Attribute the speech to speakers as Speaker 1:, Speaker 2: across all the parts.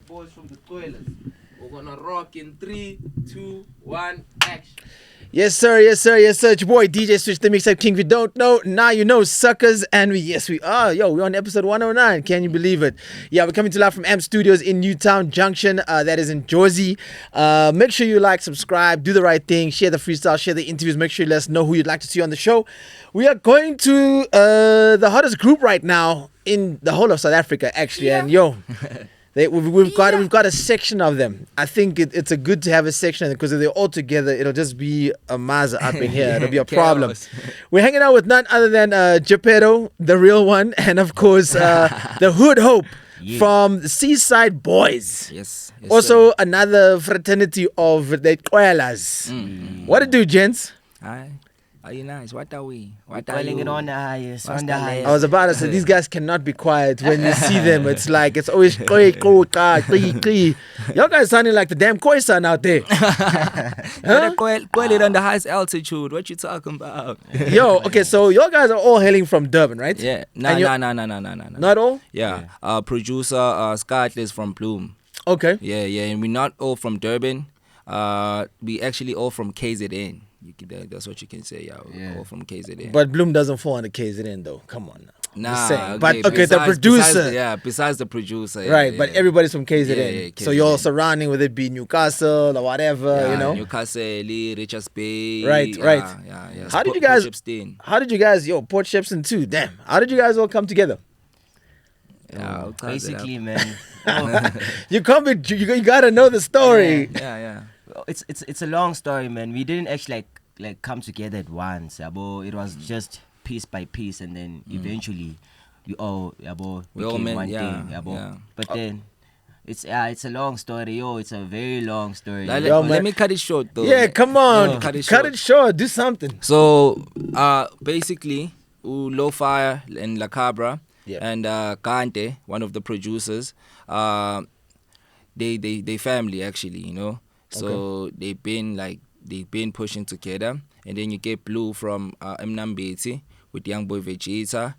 Speaker 1: boys from the Qwellers. We're gonna rock in 3, 2, 1, action.
Speaker 2: Yes, sir. Yes, sir. Yes, sir. It's your boy DJ Switch, the Mixtape King. If you don't know, now you know, suckers. And we are. Yo, we're on episode 109. Can you believe it? Yeah, we're coming to live from AMP Studios in Newtown Junction. That is in Jersey. Make sure you like, subscribe, do the right thing, share the freestyle, share the interviews. Make sure you let us know who you'd like to see on the show. We are going to the hottest group right now in the whole of South Africa, actually. Yeah. And yo. We've got a section of them. I think it's a good to have a section because if they're all together, it'll just be a maza up in here. It'll be a problem. We're hanging out with none other than Geppetto, the real one, and of course the Hood Hope from the Seaside Boys.
Speaker 3: Yes
Speaker 2: also, another fraternity of the Qwellers. What it do, gents?
Speaker 3: Hi. Are you nice? What are we?
Speaker 4: What are you? It on the highest. On the highest.
Speaker 2: I was about to say, these guys cannot be quiet when you see them. It's like, it's always Y'all guys sounding like the damn Khoisan out there.
Speaker 3: Qwell it on the highest altitude. What you talking about?
Speaker 2: Yo, okay, so y'all guys are all hailing from Durban, right?
Speaker 3: Yeah. No.
Speaker 2: Not all?
Speaker 3: Yeah. Producer Scott is from Bloom.
Speaker 2: Okay.
Speaker 3: Yeah. And we're not all from Durban. We actually all from KZN. That's what you can say, yeah. All from KZN.
Speaker 2: But Bloom doesn't fall under KZN though. Come on now.
Speaker 3: Nah,
Speaker 2: okay. But okay, the producer.
Speaker 3: Besides the producer.
Speaker 2: Right, but everybody's from KZN.
Speaker 3: Yeah, KZN.
Speaker 2: So you're surrounding with it be Newcastle or whatever, you know?
Speaker 3: Newcastle, Richards Bay.
Speaker 2: Right.
Speaker 3: Yeah.
Speaker 2: How did you guys, Port Shepstone too, damn. How did you guys all come together?
Speaker 3: Yeah,
Speaker 4: basically, man.
Speaker 2: You gotta know the story.
Speaker 3: Yeah.
Speaker 4: It's a long story, man. We didn't actually like come together at once. It was just piece by piece, and then eventually we all became one thing. But then it's a long story, It's a very long story.
Speaker 3: Let me cut it short, though.
Speaker 2: Yeah, come on, cut it short. Do something.
Speaker 3: So basically, Low Fire and La Cabra and Kante, one of the producers, they family actually, you know. So they've been pushing together, and then you get Blue from Mnambeti with Young Boy Vegeta.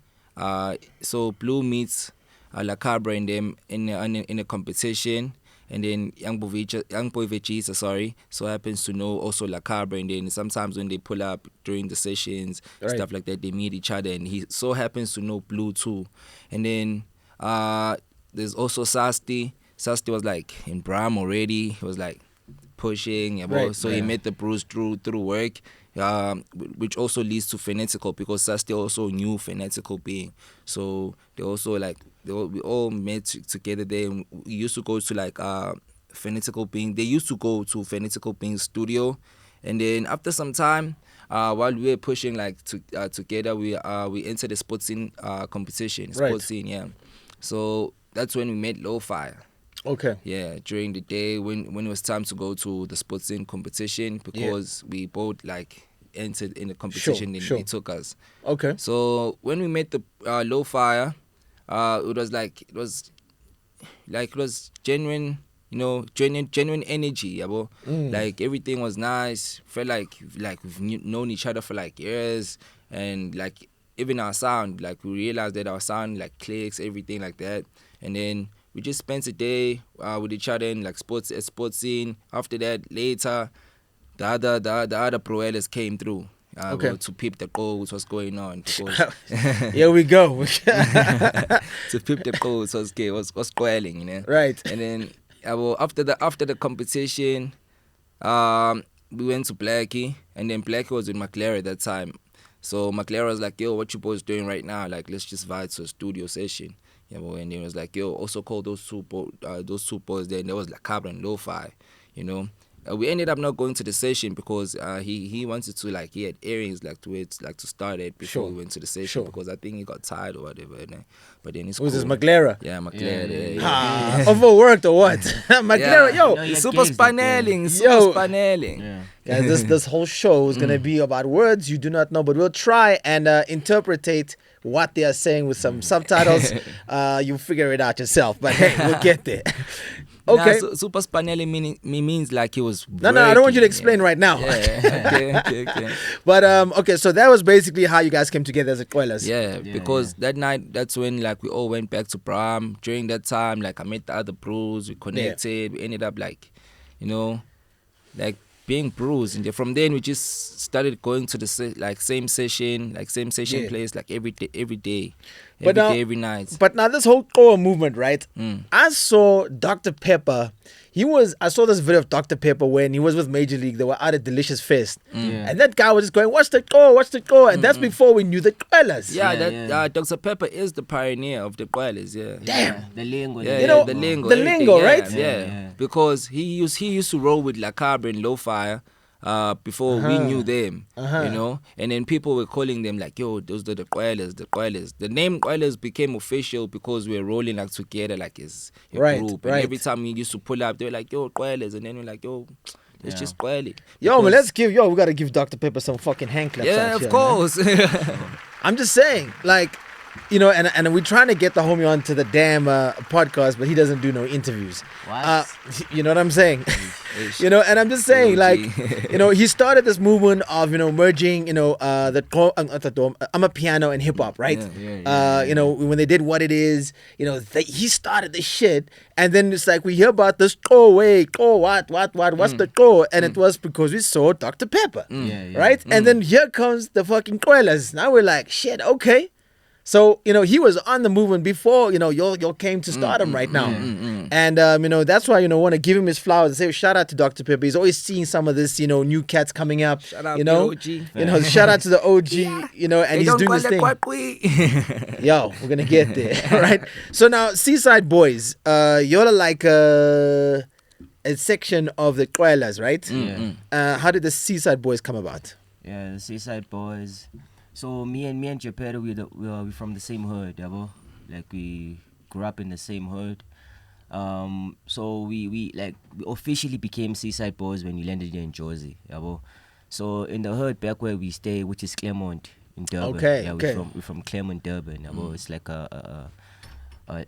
Speaker 3: So Blue meets La Cabra and them in a competition, and then Young Boy Vegeta, so happens to know also La Cabra, and then sometimes when they pull up during the sessions, stuff like that, they meet each other, and he so happens to know Blue too. And then there's also Sasti. Sasti was like in Bram already. He was like pushing, he met the Bruce through work, which also leads to Phonetical, because Sasti also knew Phonetical being. So they also we all met together there. We used to go to Phonetical being. They used to go to Phonetical being's studio, and then after some time, while we were pushing together, we entered the sports scene competition. Scene, yeah. So that's when we met Low Fire.
Speaker 2: Okay.
Speaker 3: Yeah, during the day when it was time to go to the sports scene competition, because we both entered in the competition, and they took us.
Speaker 2: Okay.
Speaker 3: So when we met the Low Fire, it was genuine, genuine energy, Like everything was nice. Felt like we've known each other for years, and even our sound, we realized that our sound clicks, everything like that, and then we just spent a day with each other in sports scene. After that, later, the other Qwellers came through to peep the codes, what's going on.
Speaker 2: Here we go.
Speaker 3: To peep the codes, what's Qwelling, you know.
Speaker 2: Right.
Speaker 3: And then after the competition, we went to Blackie, and then Blackie was with McLaren at that time. So McLaren was like, "Yo, what you boys doing right now? Let's just vibe to a studio session." And it was like, yo, also call those two boys there, and there was La Cabra and Lo-Fi, you know. We ended up not going to the session because he wanted to he had earrings to start it before we went to the session, because I think he got tired or whatever. But then it's
Speaker 2: cool. Was this McLaren?
Speaker 3: Yeah, McLaren.
Speaker 2: Overworked or what? McLaren, yo,
Speaker 3: super spaneling.
Speaker 2: Yeah. Guys, this whole show is gonna be about words you do not know, but we'll try and interpretate what they are saying with some subtitles. You figure it out yourself, but hey, we'll get there. Okay.
Speaker 3: Nah, Super Spanelli means like he was.
Speaker 2: No, I don't want you to
Speaker 3: breaking,
Speaker 2: explain right now.
Speaker 3: Yeah. okay.
Speaker 2: But okay, so that was basically how you guys came together as a Qwellers.
Speaker 3: Yeah, because that night, that's when like we all went back to Bram. During that time, like I met the other bros, we connected, we ended up like, you know, like being bros, and from then we just started going to the same session place like every day, every night.
Speaker 2: But now this whole core movement, right? I saw Dr. Pepper. I saw this video of Dr. Pepper when he was with Major League. They were out at Delicious Fest, and that guy was just going, "What's the core?" And that's before we knew the Qwellers.
Speaker 3: Dr. Pepper is the pioneer of the Qwellers. Yeah,
Speaker 2: damn,
Speaker 4: the lingo.
Speaker 3: The lingo,
Speaker 2: right?
Speaker 3: Yeah, because he used to roll with La Cabra and Low Fire. Before we knew them, you know, and then people were calling them like, yo, those are the Qwellers. The name Qwellers became official because we were rolling like together like as a group. And every time we used to pull up, they were like, yo, Qwellers, and then we're like, yo, it's just Qwelly.
Speaker 2: Yo, man, we gotta give Dr. Pepper some fucking hand claps.
Speaker 3: Yeah, of course.
Speaker 2: I'm just saying, like, you know, and we're trying to get the homie onto the damn podcast, but he doesn't do no interviews.
Speaker 4: What?
Speaker 2: You know what I'm saying? You know, and I'm just saying, like, you know, he started this movement of, you know, merging, you know, I'm a piano and hip hop, right? You know, when they did What It Is, you know, he started this shit, and then it's like we hear about this what's the core? And it was because we saw Dr. Pepper, right? And then here comes the fucking Qwellers. Now we're like, shit, okay. So, you know, he was on the movement before, you know, y'all came to stardom right now. And, you know, that's why, you know, I want to give him his flowers and say, shout out to Dr. Pepper. He's always seeing some of this, you know, new cats coming up.
Speaker 3: Shout out
Speaker 2: you know,
Speaker 3: to the OG.
Speaker 2: You know, shout out to the OG, you know, and he's doing his thing. Yo, we're going to get there, right? So now, Seaside Boys, y'all are like a section of the Qwellers, right? How did the Seaside Boys come about?
Speaker 4: Yeah, the Seaside Boys. So me and Geppetto, we're from the same hood, yabo. Like we grew up in the same hood. So we officially became Seaside Boys when we landed here in Jersey, yabo. So in the hood back where we stay, which is Claremont in Durban.
Speaker 2: Okay.
Speaker 4: We're from Claremont, Durban, yabo. It's like a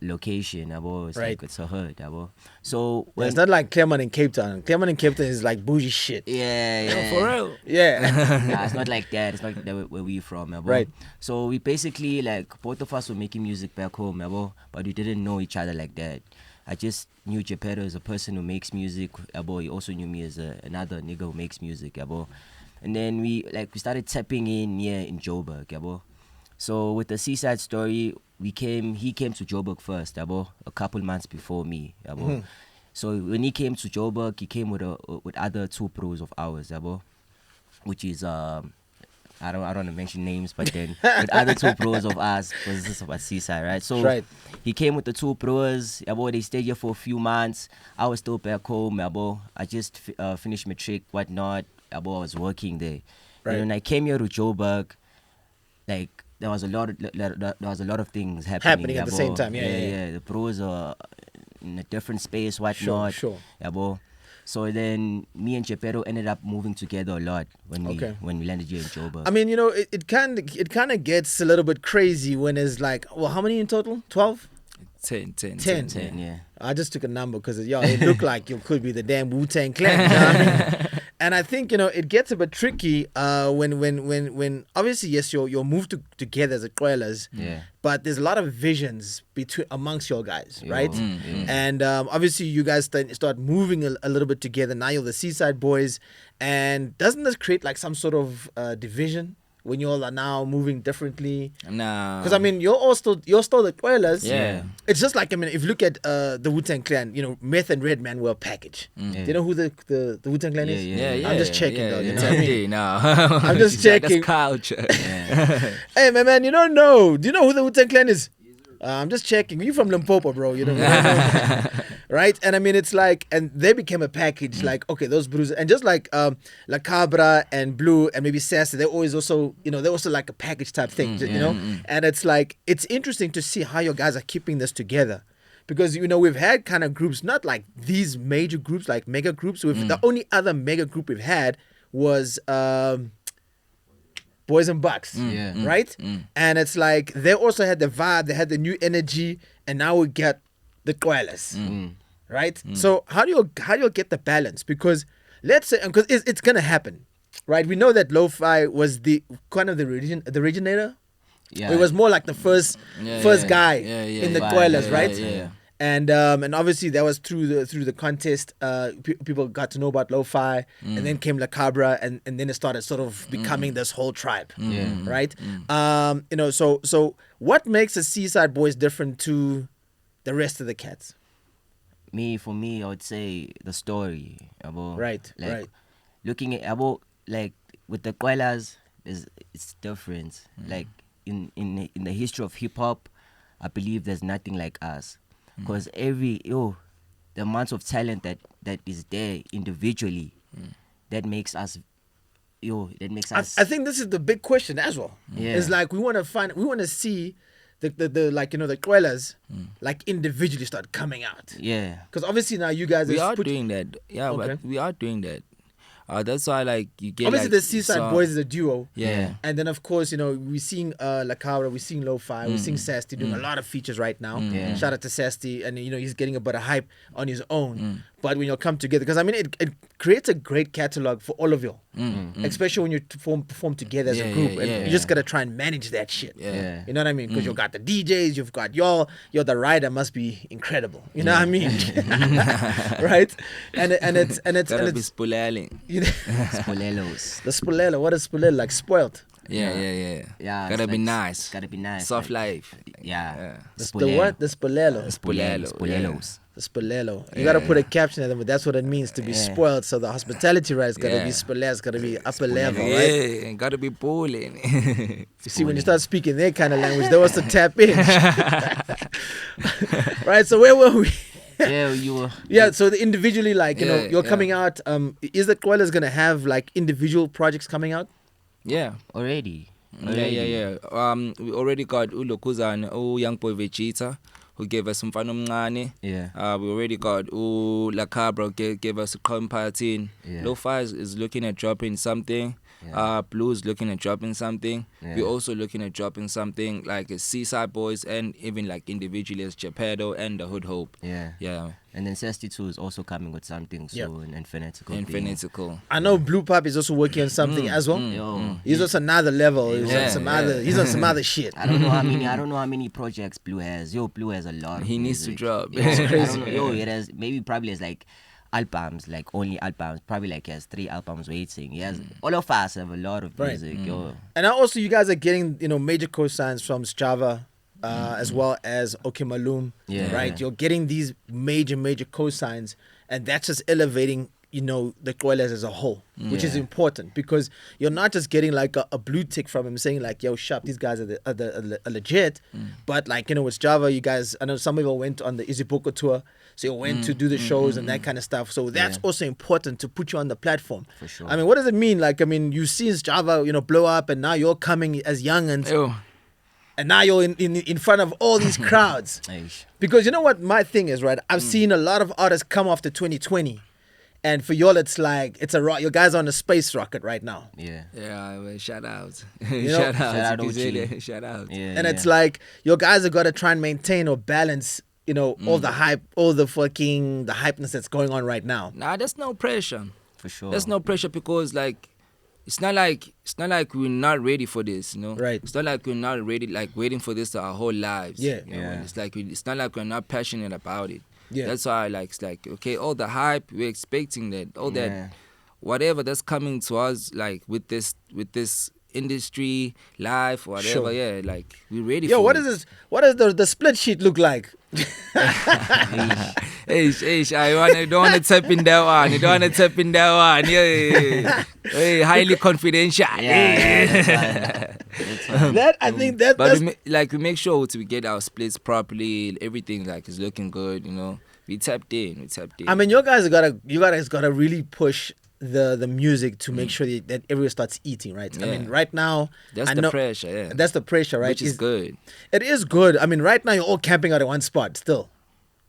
Speaker 4: location, yabo. It's like it's a hood, yabo. So
Speaker 2: it's not like Claremont in Cape Town. Claremont in Cape Town is like bougie shit.
Speaker 4: Yeah.
Speaker 3: For real.
Speaker 2: Yeah.
Speaker 4: Nah, it's not like that. It's not like that where we from, yabo.
Speaker 2: Right.
Speaker 4: So we basically, like, both of us were making music back home, yabo, but we didn't know each other like that. I just knew Geppetto as a person who makes music, yabo. He also knew me as another nigga who makes music, yabo. And then we started tapping in here in Joburg, yabo. So with the Seaside story, he came to Joburg first, yabo, a couple months before me, yabo. So when he came to Joburg, he came with other two pros of ours, yabo, which is I don't want to mention names, but then with other two pros of us, because this is about Seaside, right? So he came with the two pros, yabo. They stayed here for a few months. I was still back home, yabo. I just finished matric, whatnot, yabo. I was working there. And when I came here to Joburg, like, there was a lot of things happening
Speaker 2: at the same time.
Speaker 4: Yeah. The pros are in a different space, whatnot.
Speaker 2: Sure.
Speaker 4: Yabo. So then me and Geppetto ended up moving together a lot when we landed here in Joburg.
Speaker 2: I mean, you know, it kind of gets a little bit crazy when it's like, well, how many in total? 12?
Speaker 3: 10,
Speaker 4: yeah.
Speaker 2: I just took a number because it looked like you could be the damn Wu-Tang Clan. You know what I mean? And I think, you know, it gets a bit tricky when obviously, yes, you're moved together as a Qwellers, but there's a lot of visions amongst your guys, right? And obviously you guys start moving a little bit together. Now you're the Seaside Boys, and doesn't this create like some sort of division when you all are now moving differently?
Speaker 3: No.
Speaker 2: Because I mean, you're still the Qwellers.
Speaker 3: Yeah.
Speaker 2: It's just like, I mean, if you look at the Wu-Tang Clan, you know, Meth and Redman were a package. Do you know who the Wu-Tang Clan is?
Speaker 3: Yeah.
Speaker 2: I'm just checking, though. You know what I mean?
Speaker 3: No.
Speaker 2: I'm just checking.
Speaker 3: That's culture.
Speaker 2: Hey, man, you don't know. Do you know who the Wu-Tang Clan is? I'm just checking. You from Limpopo, bro. You know, right? And I mean, it's like, and they became a package. Like, okay, those bruises, and just like La Cabra and Blue and maybe Sassy, they're also like a package type thing, you know. And it's like, it's interesting to see how your guys are keeping this together, because you know we've had kind of groups, not like these major groups, like mega groups. The only other mega group we've had was Boys and Bucks, right? And it's like they also had the vibe, they had the new energy, and now we get the Qwellers, right? So how do you get the balance? Because let's say, because it's gonna happen, right? We know that lo-fi was the kind of the originator.
Speaker 4: Yeah.
Speaker 2: It was more like the first guy in the Qwellers, right?
Speaker 4: Yeah.
Speaker 2: And obviously that was through the contest. People got to know about lo-fi, and then came La Cabra, and then it started sort of becoming this whole tribe, right? So what makes the Seaside Boys different to the rest of the cats?
Speaker 4: For me, I would say the story.
Speaker 2: Right.
Speaker 4: Looking at like with the Qwellers, it's different. Like in the history of hip hop, I believe there's nothing like us. Because the amount of talent that is there individually, that makes us.
Speaker 2: I think this is the big question as well.
Speaker 4: Yeah.
Speaker 2: It's like we want to see the like the Qwellers like individually start coming out.
Speaker 4: Yeah.
Speaker 2: Because obviously now you guys
Speaker 3: We are doing that. Yeah,
Speaker 2: Okay.
Speaker 3: we are doing that. That's why like you get
Speaker 2: obviously
Speaker 3: like,
Speaker 2: the Seaside Boys is a duo.
Speaker 3: Yeah.
Speaker 2: And then of course, we're seeing La Cabra, we're seeing Lo-Fi, we're seeing Sasti doing a lot of features right now.
Speaker 4: Yeah.
Speaker 2: Shout out to Sasti, and he's getting a bit of hype on his own. But when you come together, because I mean it creates a great catalog for all of you. Especially when you perform together as a group. And you just gotta try and manage that shit.
Speaker 4: Yeah.
Speaker 2: You know what I mean? Because you've got the DJs, you've got you're the rider must be incredible. You know what I mean? Right? And it's
Speaker 3: Gotta be spoiling.
Speaker 4: Spolelos.
Speaker 2: The spolelo. What is spolelo? Like spoiled.
Speaker 3: Yeah.
Speaker 4: Yeah.
Speaker 3: Gotta
Speaker 4: it's
Speaker 3: be
Speaker 4: like-
Speaker 3: nice.
Speaker 4: Gotta be nice.
Speaker 3: Soft
Speaker 4: like,
Speaker 3: life.
Speaker 4: Yeah.
Speaker 2: The what? The spolelo.
Speaker 4: Spolelos.
Speaker 2: The spolelo. You gotta put a caption at them, but that's what it means to be spoiled. So the hospitality ride's gotta be spolelo. It's gotta be upper level, right?
Speaker 3: Yeah, gotta be pulling.
Speaker 2: You see, when you start speaking their kind of language, they was to tap in. Right. So where were we?
Speaker 4: Yeah, you were.
Speaker 2: Yeah. So individually, like
Speaker 3: Yeah,
Speaker 2: you're coming out. Is the Qwellers gonna have like individual projects coming out?
Speaker 3: Yeah.
Speaker 4: Already.
Speaker 3: Yeah. We already got Ulokuzan, Young Boy Vegeta, who gave us some Omncane.
Speaker 4: Yeah.
Speaker 3: We already got La Cabra, gave us a Qwellfontein.
Speaker 4: Yeah.
Speaker 3: Lo-Fi is looking at dropping something.
Speaker 4: Yeah.
Speaker 3: Blues looking at dropping something.
Speaker 4: Yeah.
Speaker 3: We're also looking at dropping something like a Seaside Boys, and even like individually as Geppetto and the Hood Hope.
Speaker 4: Yeah. And then Sesti 2 is also coming with something soon, and Fanatical.
Speaker 3: Fanatical.
Speaker 2: I know Blue Pop is also working on something as well.
Speaker 4: Yo.
Speaker 2: He's on another level. He's
Speaker 3: Yeah,
Speaker 2: on some other. He's on some other shit.
Speaker 4: I don't know how many projects Blue has. Blue has a lot.
Speaker 3: He
Speaker 4: of
Speaker 3: needs to
Speaker 4: music.
Speaker 3: drop.
Speaker 4: It's
Speaker 2: crazy.
Speaker 4: It has probably has like albums, like only albums. Probably like he has 3 albums waiting. He has all of us have a lot of
Speaker 2: Right.
Speaker 4: music. Yo.
Speaker 2: And now also you guys are getting major co-signs from Strava. As well as Malum,
Speaker 4: Yeah.
Speaker 2: right? You're getting these major co-signs, and that's just elevating, the Qwellers as a whole, which is important, because you're not just getting like a blue tick from him saying like, yo, sharp, these guys are legit, but like, with Strava, you guys, I know some people went on the Izipoko tour, so you went to do the shows and that kind of stuff. So that's also important to put you on the platform.
Speaker 4: For sure.
Speaker 2: I mean, what does it mean? Like, I mean, you've seen Strava, blow up, and now you're coming as youngins.
Speaker 3: Ew.
Speaker 2: And now you're in front of all these crowds.
Speaker 4: Aish.
Speaker 2: Because you know what my thing is, right? I've seen a lot of artists come after 2020. And for y'all, it's like, it's a rock. Your guys are on a space rocket right now.
Speaker 4: Yeah.
Speaker 3: Yeah, well, shout out.
Speaker 2: know,
Speaker 3: Shout
Speaker 4: shout out
Speaker 3: out.
Speaker 4: OG.
Speaker 3: Shout out.
Speaker 4: Yeah.
Speaker 2: And it's like, your guys have got to try and maintain or balance, all the hype, all the hypeness that's going on right now.
Speaker 3: Nah, there's no pressure.
Speaker 4: For sure.
Speaker 3: There's no pressure, because like it's not like we're not ready for this,
Speaker 2: Right.
Speaker 3: It's not like we're not ready, like waiting for this our whole lives.
Speaker 2: Yeah.
Speaker 3: You know?
Speaker 4: Yeah.
Speaker 3: It's like it's not like we're not passionate about it.
Speaker 2: Yeah.
Speaker 3: That's why it's like, okay, all the hype, we're expecting that, all that, whatever that's coming to us, like with this industry, life, whatever.
Speaker 2: Sure.
Speaker 3: Yeah, like we're ready.
Speaker 2: Yo,
Speaker 3: for
Speaker 2: what
Speaker 3: it.
Speaker 2: is this? What does the split sheet look like?
Speaker 3: I don't want to tap in that one. You don't want to tap in that one. Yeah. Hey, highly confidential.
Speaker 4: Yeah. That's fine.
Speaker 2: That I think that
Speaker 3: But
Speaker 2: that's
Speaker 3: we make sure we get our splits properly. Everything like is looking good. We tapped in.
Speaker 2: I mean, you guys gotta really push the music to make sure that everyone starts eating, right? I
Speaker 3: Yeah.
Speaker 2: mean, right now,
Speaker 3: That's
Speaker 2: I
Speaker 3: the
Speaker 2: know-
Speaker 3: pressure. Yeah.
Speaker 2: That's the pressure, right?
Speaker 3: Which is good.
Speaker 2: It is good. I mean, right now you're all camping out at one spot still,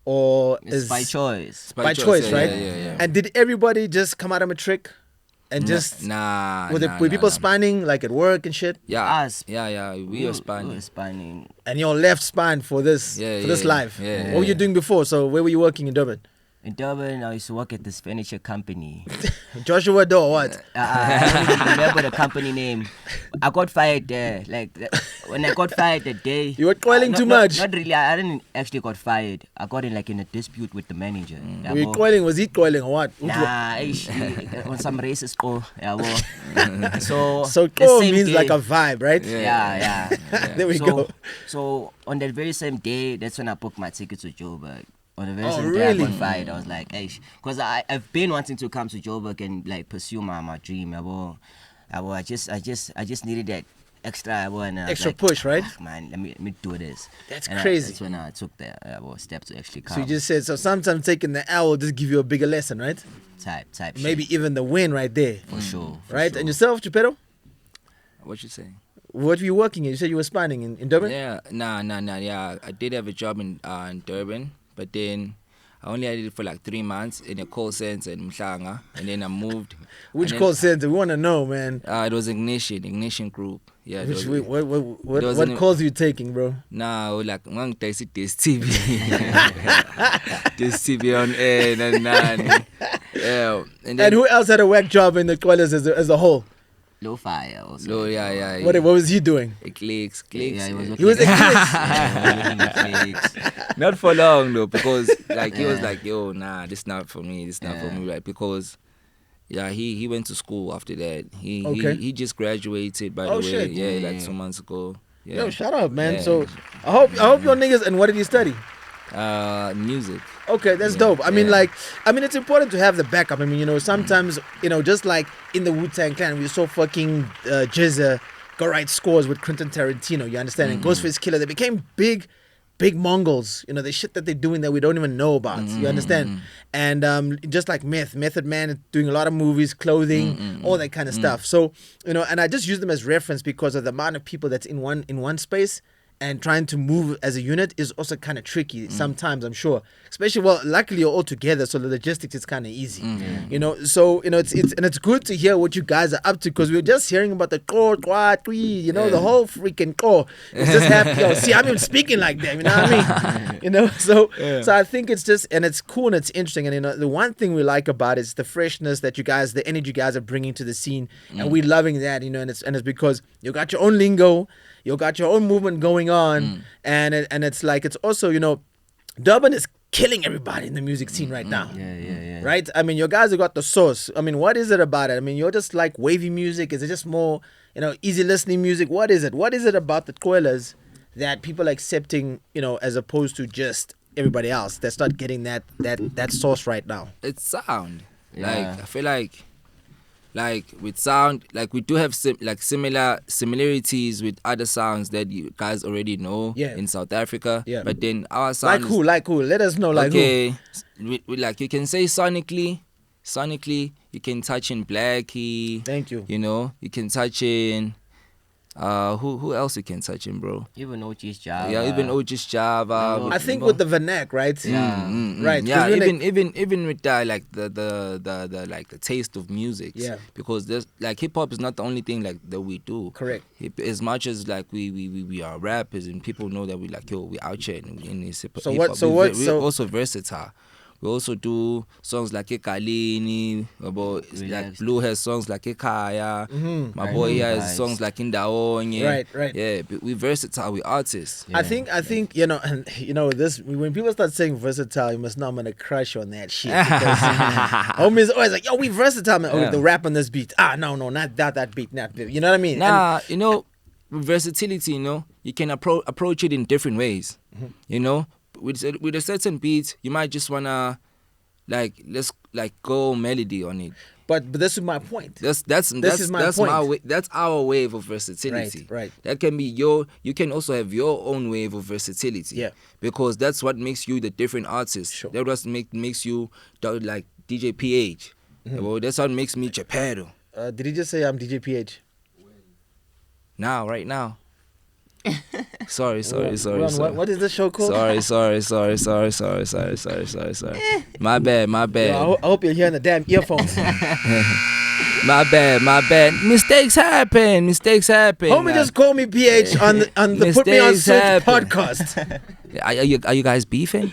Speaker 2: or
Speaker 4: It's
Speaker 2: is
Speaker 4: by choice.
Speaker 2: by choice,
Speaker 3: yeah,
Speaker 2: right?
Speaker 3: Yeah.
Speaker 2: And did everybody just come out of a trick and just were people spanning like at work and shit?
Speaker 3: Yeah.
Speaker 4: Us.
Speaker 3: Yeah. We are spanning.
Speaker 2: And you're left span for this
Speaker 3: Yeah,
Speaker 2: life.
Speaker 3: yeah.
Speaker 2: What were you doing before? So where were you working in Durban?
Speaker 4: In Durban, I used to work at this furniture company.
Speaker 2: Joshua Doe, what?
Speaker 4: I don't even remember the company name. I got fired there. When I got fired that day.
Speaker 2: You were Qwelling too much.
Speaker 4: Not really. I didn't actually got fired. I got in in a dispute with the manager.
Speaker 2: Were you Qwelling? Was he Qwelling or what?
Speaker 4: Nah, on some racist call.
Speaker 2: So Qwo means
Speaker 4: day,
Speaker 2: like a vibe, right?
Speaker 4: Yeah.
Speaker 2: There we go.
Speaker 4: So on that very same day, that's when I booked my ticket to Joburg. On the very same
Speaker 2: really?
Speaker 4: day I got fired, I was like, hey, because I've been wanting to come to Joburg and like pursue my dream. I just needed that extra
Speaker 2: Extra push, right?
Speaker 4: Man, let me do this.
Speaker 2: That's crazy.
Speaker 4: That's when I took the step to actually come.
Speaker 2: So you just said, so sometimes taking the L will just give you a bigger lesson, right?
Speaker 4: Type
Speaker 2: Maybe
Speaker 4: shit.
Speaker 2: even the win right there.
Speaker 4: For sure.
Speaker 2: Right?
Speaker 4: Sure.
Speaker 2: And yourself, Geppetto?
Speaker 3: What you saying?
Speaker 2: What were you working in? You said you were spanning in Durban?
Speaker 3: Yeah, nah. Yeah, I did have a job in Durban, but then I only had it for like 3 months in a call center in Mhlanga, and then I moved.
Speaker 2: Which call center? We want to know, man.
Speaker 3: It was Ignition Group. Yeah.
Speaker 2: What calls are you taking, bro?
Speaker 3: Nah, like this TV, this TV on air and yeah.
Speaker 2: And who else had a whack job in the Qwellers as a whole?
Speaker 4: Low fire also.
Speaker 3: Low, yeah.
Speaker 2: What was he doing?
Speaker 3: Clicks.
Speaker 4: Yeah,
Speaker 2: He was
Speaker 3: Not for long though, because like he was like, yo, nah, this not for me, right? Because he went to school after that. He just graduated by the way.
Speaker 2: Shit.
Speaker 3: Yeah, like 2 months ago. Yeah.
Speaker 2: Yo, shut up, man.
Speaker 3: Yeah.
Speaker 2: So I hope your niggas. And what did he study?
Speaker 3: Music.
Speaker 2: Okay, that's dope. I mean, it's important to have the backup. I mean, sometimes, just like in the Wu-Tang Clan, we saw fucking Jizza go write scores with Quentin Tarantino, you understand? And Ghostface Killer, they became big Mongols. The shit that they're doing that we don't even know about, you understand? And just like Method Man doing a lot of movies, clothing, all that kind of stuff. So, and I just use them as reference because of the amount of people that's in one space. And trying to move as a unit is also kind of tricky sometimes, I'm sure. Especially, luckily you're all together, so the logistics is kind of easy. So it's good to hear what you guys are up to, because we were just hearing about the the whole freaking core. It's just happy. See, I'm even speaking like them, you know what I mean? So I think it's just, and it's cool and it's interesting. And the one thing we like about it is the freshness that the energy you guys are bringing to the scene, and we're loving that. And it's because you got your own lingo. You got your own movement going on, and it's like, it's also, Durban is killing everybody in the music scene right now.
Speaker 4: Yeah.
Speaker 2: Right? I mean, your guys have got the sauce. I mean, what is it about it? I mean, you're just like wavy music. Is it just more, easy listening music? What is it? What is it about the Qwellers that people are accepting, as opposed to just everybody else that's not getting that sauce right now?
Speaker 3: It's sound.
Speaker 4: Yeah.
Speaker 3: Like, I feel like with sound, like we do have similarities with other sounds that you guys already know in South Africa. Yeah. But then our sound
Speaker 2: like who? Let us know
Speaker 3: who. Like you can say sonically, you can touch in Blackie.
Speaker 2: Thank you.
Speaker 3: You can touch in who else you can touch in, bro?
Speaker 4: Even OG's Java.
Speaker 3: Yeah, even OG's Java.
Speaker 2: I think with the vernac, right? Right.
Speaker 3: Yeah, even with that, like the like the taste of music. Yeah. Because there's like hip hop is not the only thing like that we do.
Speaker 2: Correct.
Speaker 3: As much as like we are rappers and people know that we like we out here in this hip hop. We're also versatile. We also do songs like Ekalini, like Blue has songs like Ekaya. My boy has songs like Indaonye.
Speaker 2: Right.
Speaker 3: Yeah, but we versatile, we artists.
Speaker 2: Yeah. I think this, when people start saying versatile, you must know I'm gonna crush on that shit. Homies always like, yo, we versatile, man. Oh, the rap on this beat. No, not that beat, not that. You know what I mean?
Speaker 3: Nah, with versatility, you can approach it in different ways. With a certain beat, you might just wanna let's go melody on it.
Speaker 2: But this is my point.
Speaker 3: That's point. That's our wave of versatility.
Speaker 2: Right.
Speaker 3: That can be you can also have your own wave of versatility.
Speaker 2: Yeah.
Speaker 3: Because that's what makes you the different artist.
Speaker 2: Sure.
Speaker 3: That's what makes you like DJ PH. Well, that's what makes me Geppetto.
Speaker 2: Did he just say I'm DJ PH?
Speaker 3: Right now. Sorry.
Speaker 2: What is this show called?
Speaker 3: Sorry. My bad.
Speaker 2: I hope you're hearing the damn earphones.
Speaker 3: My bad. Mistakes happen.
Speaker 2: Homie just called me PH on the Put Me On Switch podcast.
Speaker 3: Are you guys beefing?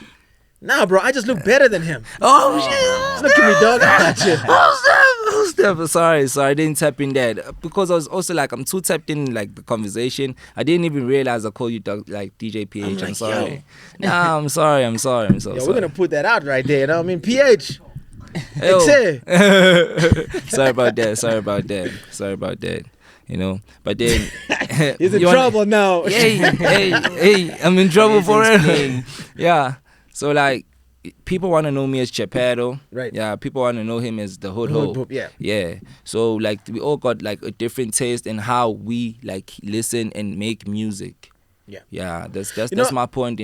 Speaker 2: Nah, bro, I just look better than him.
Speaker 3: Oh shit!
Speaker 2: Look at me, dog.
Speaker 3: Oh step! Sorry, I didn't tap in that because I was also like I'm too tapped in like the conversation. I didn't even realize I called you like DJ PH. I'm sorry. Nah, I'm sorry. I'm so
Speaker 2: Yo,
Speaker 3: sorry.
Speaker 2: we're gonna put that out right there. You know what I mean? PH.
Speaker 3: Yo. Sorry about that. You know, but then
Speaker 2: he's in trouble now.
Speaker 3: Hey, I'm in trouble for it. Yeah. So like, people want to know me as Chapedo.
Speaker 2: Right.
Speaker 3: Yeah. People want to know him as the Hood Hope.
Speaker 2: Yeah.
Speaker 3: Yeah. So like, we all got like a different taste in how we like listen and make music.
Speaker 2: Yeah.
Speaker 3: Yeah, that's my point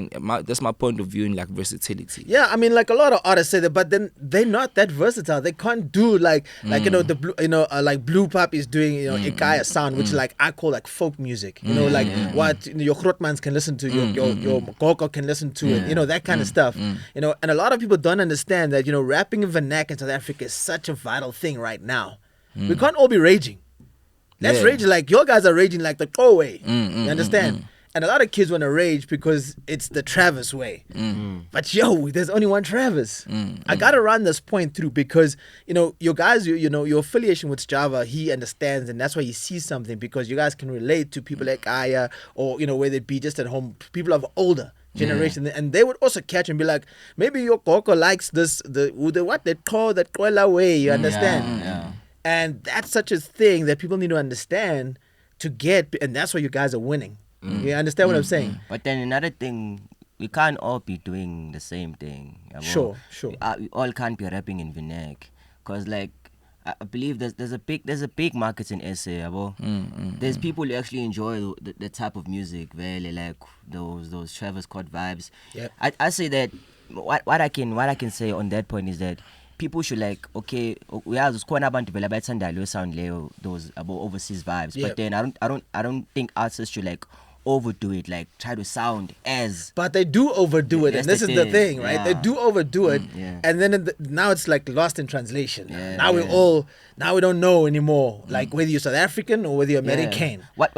Speaker 3: that's my point of view in like versatility.
Speaker 2: Yeah, I mean, like a lot of artists say that, but then they're not that versatile. They can't do like the blue, like Blue Pop is doing Ikaya sound, which like I call like folk music. Like what your Grotmans can listen to, your Goko can listen to, it. That kind of stuff. And a lot of people don't understand that rapping in vernac in South Africa is such a vital thing right now. We can't all be raging. Let's rage like your guys are raging like the Qwo way. You understand? And a lot of kids want to rage because it's the Travis way. But there's only one Travis. I got to run this point through because, your guys, your affiliation with Java, he understands, and that's why he sees something, because you guys can relate to people like Aya or, whether it be just at home, people of older generation. And they would also catch and be like, maybe your Koko likes this, what they call that Qwella way, you understand?
Speaker 4: Yeah.
Speaker 2: And that's such a thing that people need to understand to get, and that's why you guys are winning. You understand what I'm saying?
Speaker 4: But then another thing, we can't all be doing the same thing.
Speaker 2: Sure.
Speaker 4: We all can't be rapping in vernac, cause like I believe there's a big market in SA. There's people who actually enjoy the type of music, really like those Travis Scott vibes.
Speaker 2: Yep.
Speaker 4: I say that what I can say on that point is that people should like, okay, we have sound those overseas vibes,
Speaker 2: Yep.
Speaker 4: but then I don't think artists should like overdo it, like try to sound as.
Speaker 2: But they do overdo it, and this is the thing, right?
Speaker 4: Yeah.
Speaker 2: They do overdo it,
Speaker 4: yeah.
Speaker 2: and then now it's like lost in translation.
Speaker 4: Yeah,
Speaker 2: now we don't know anymore, like whether you're South African or whether you're American.
Speaker 4: What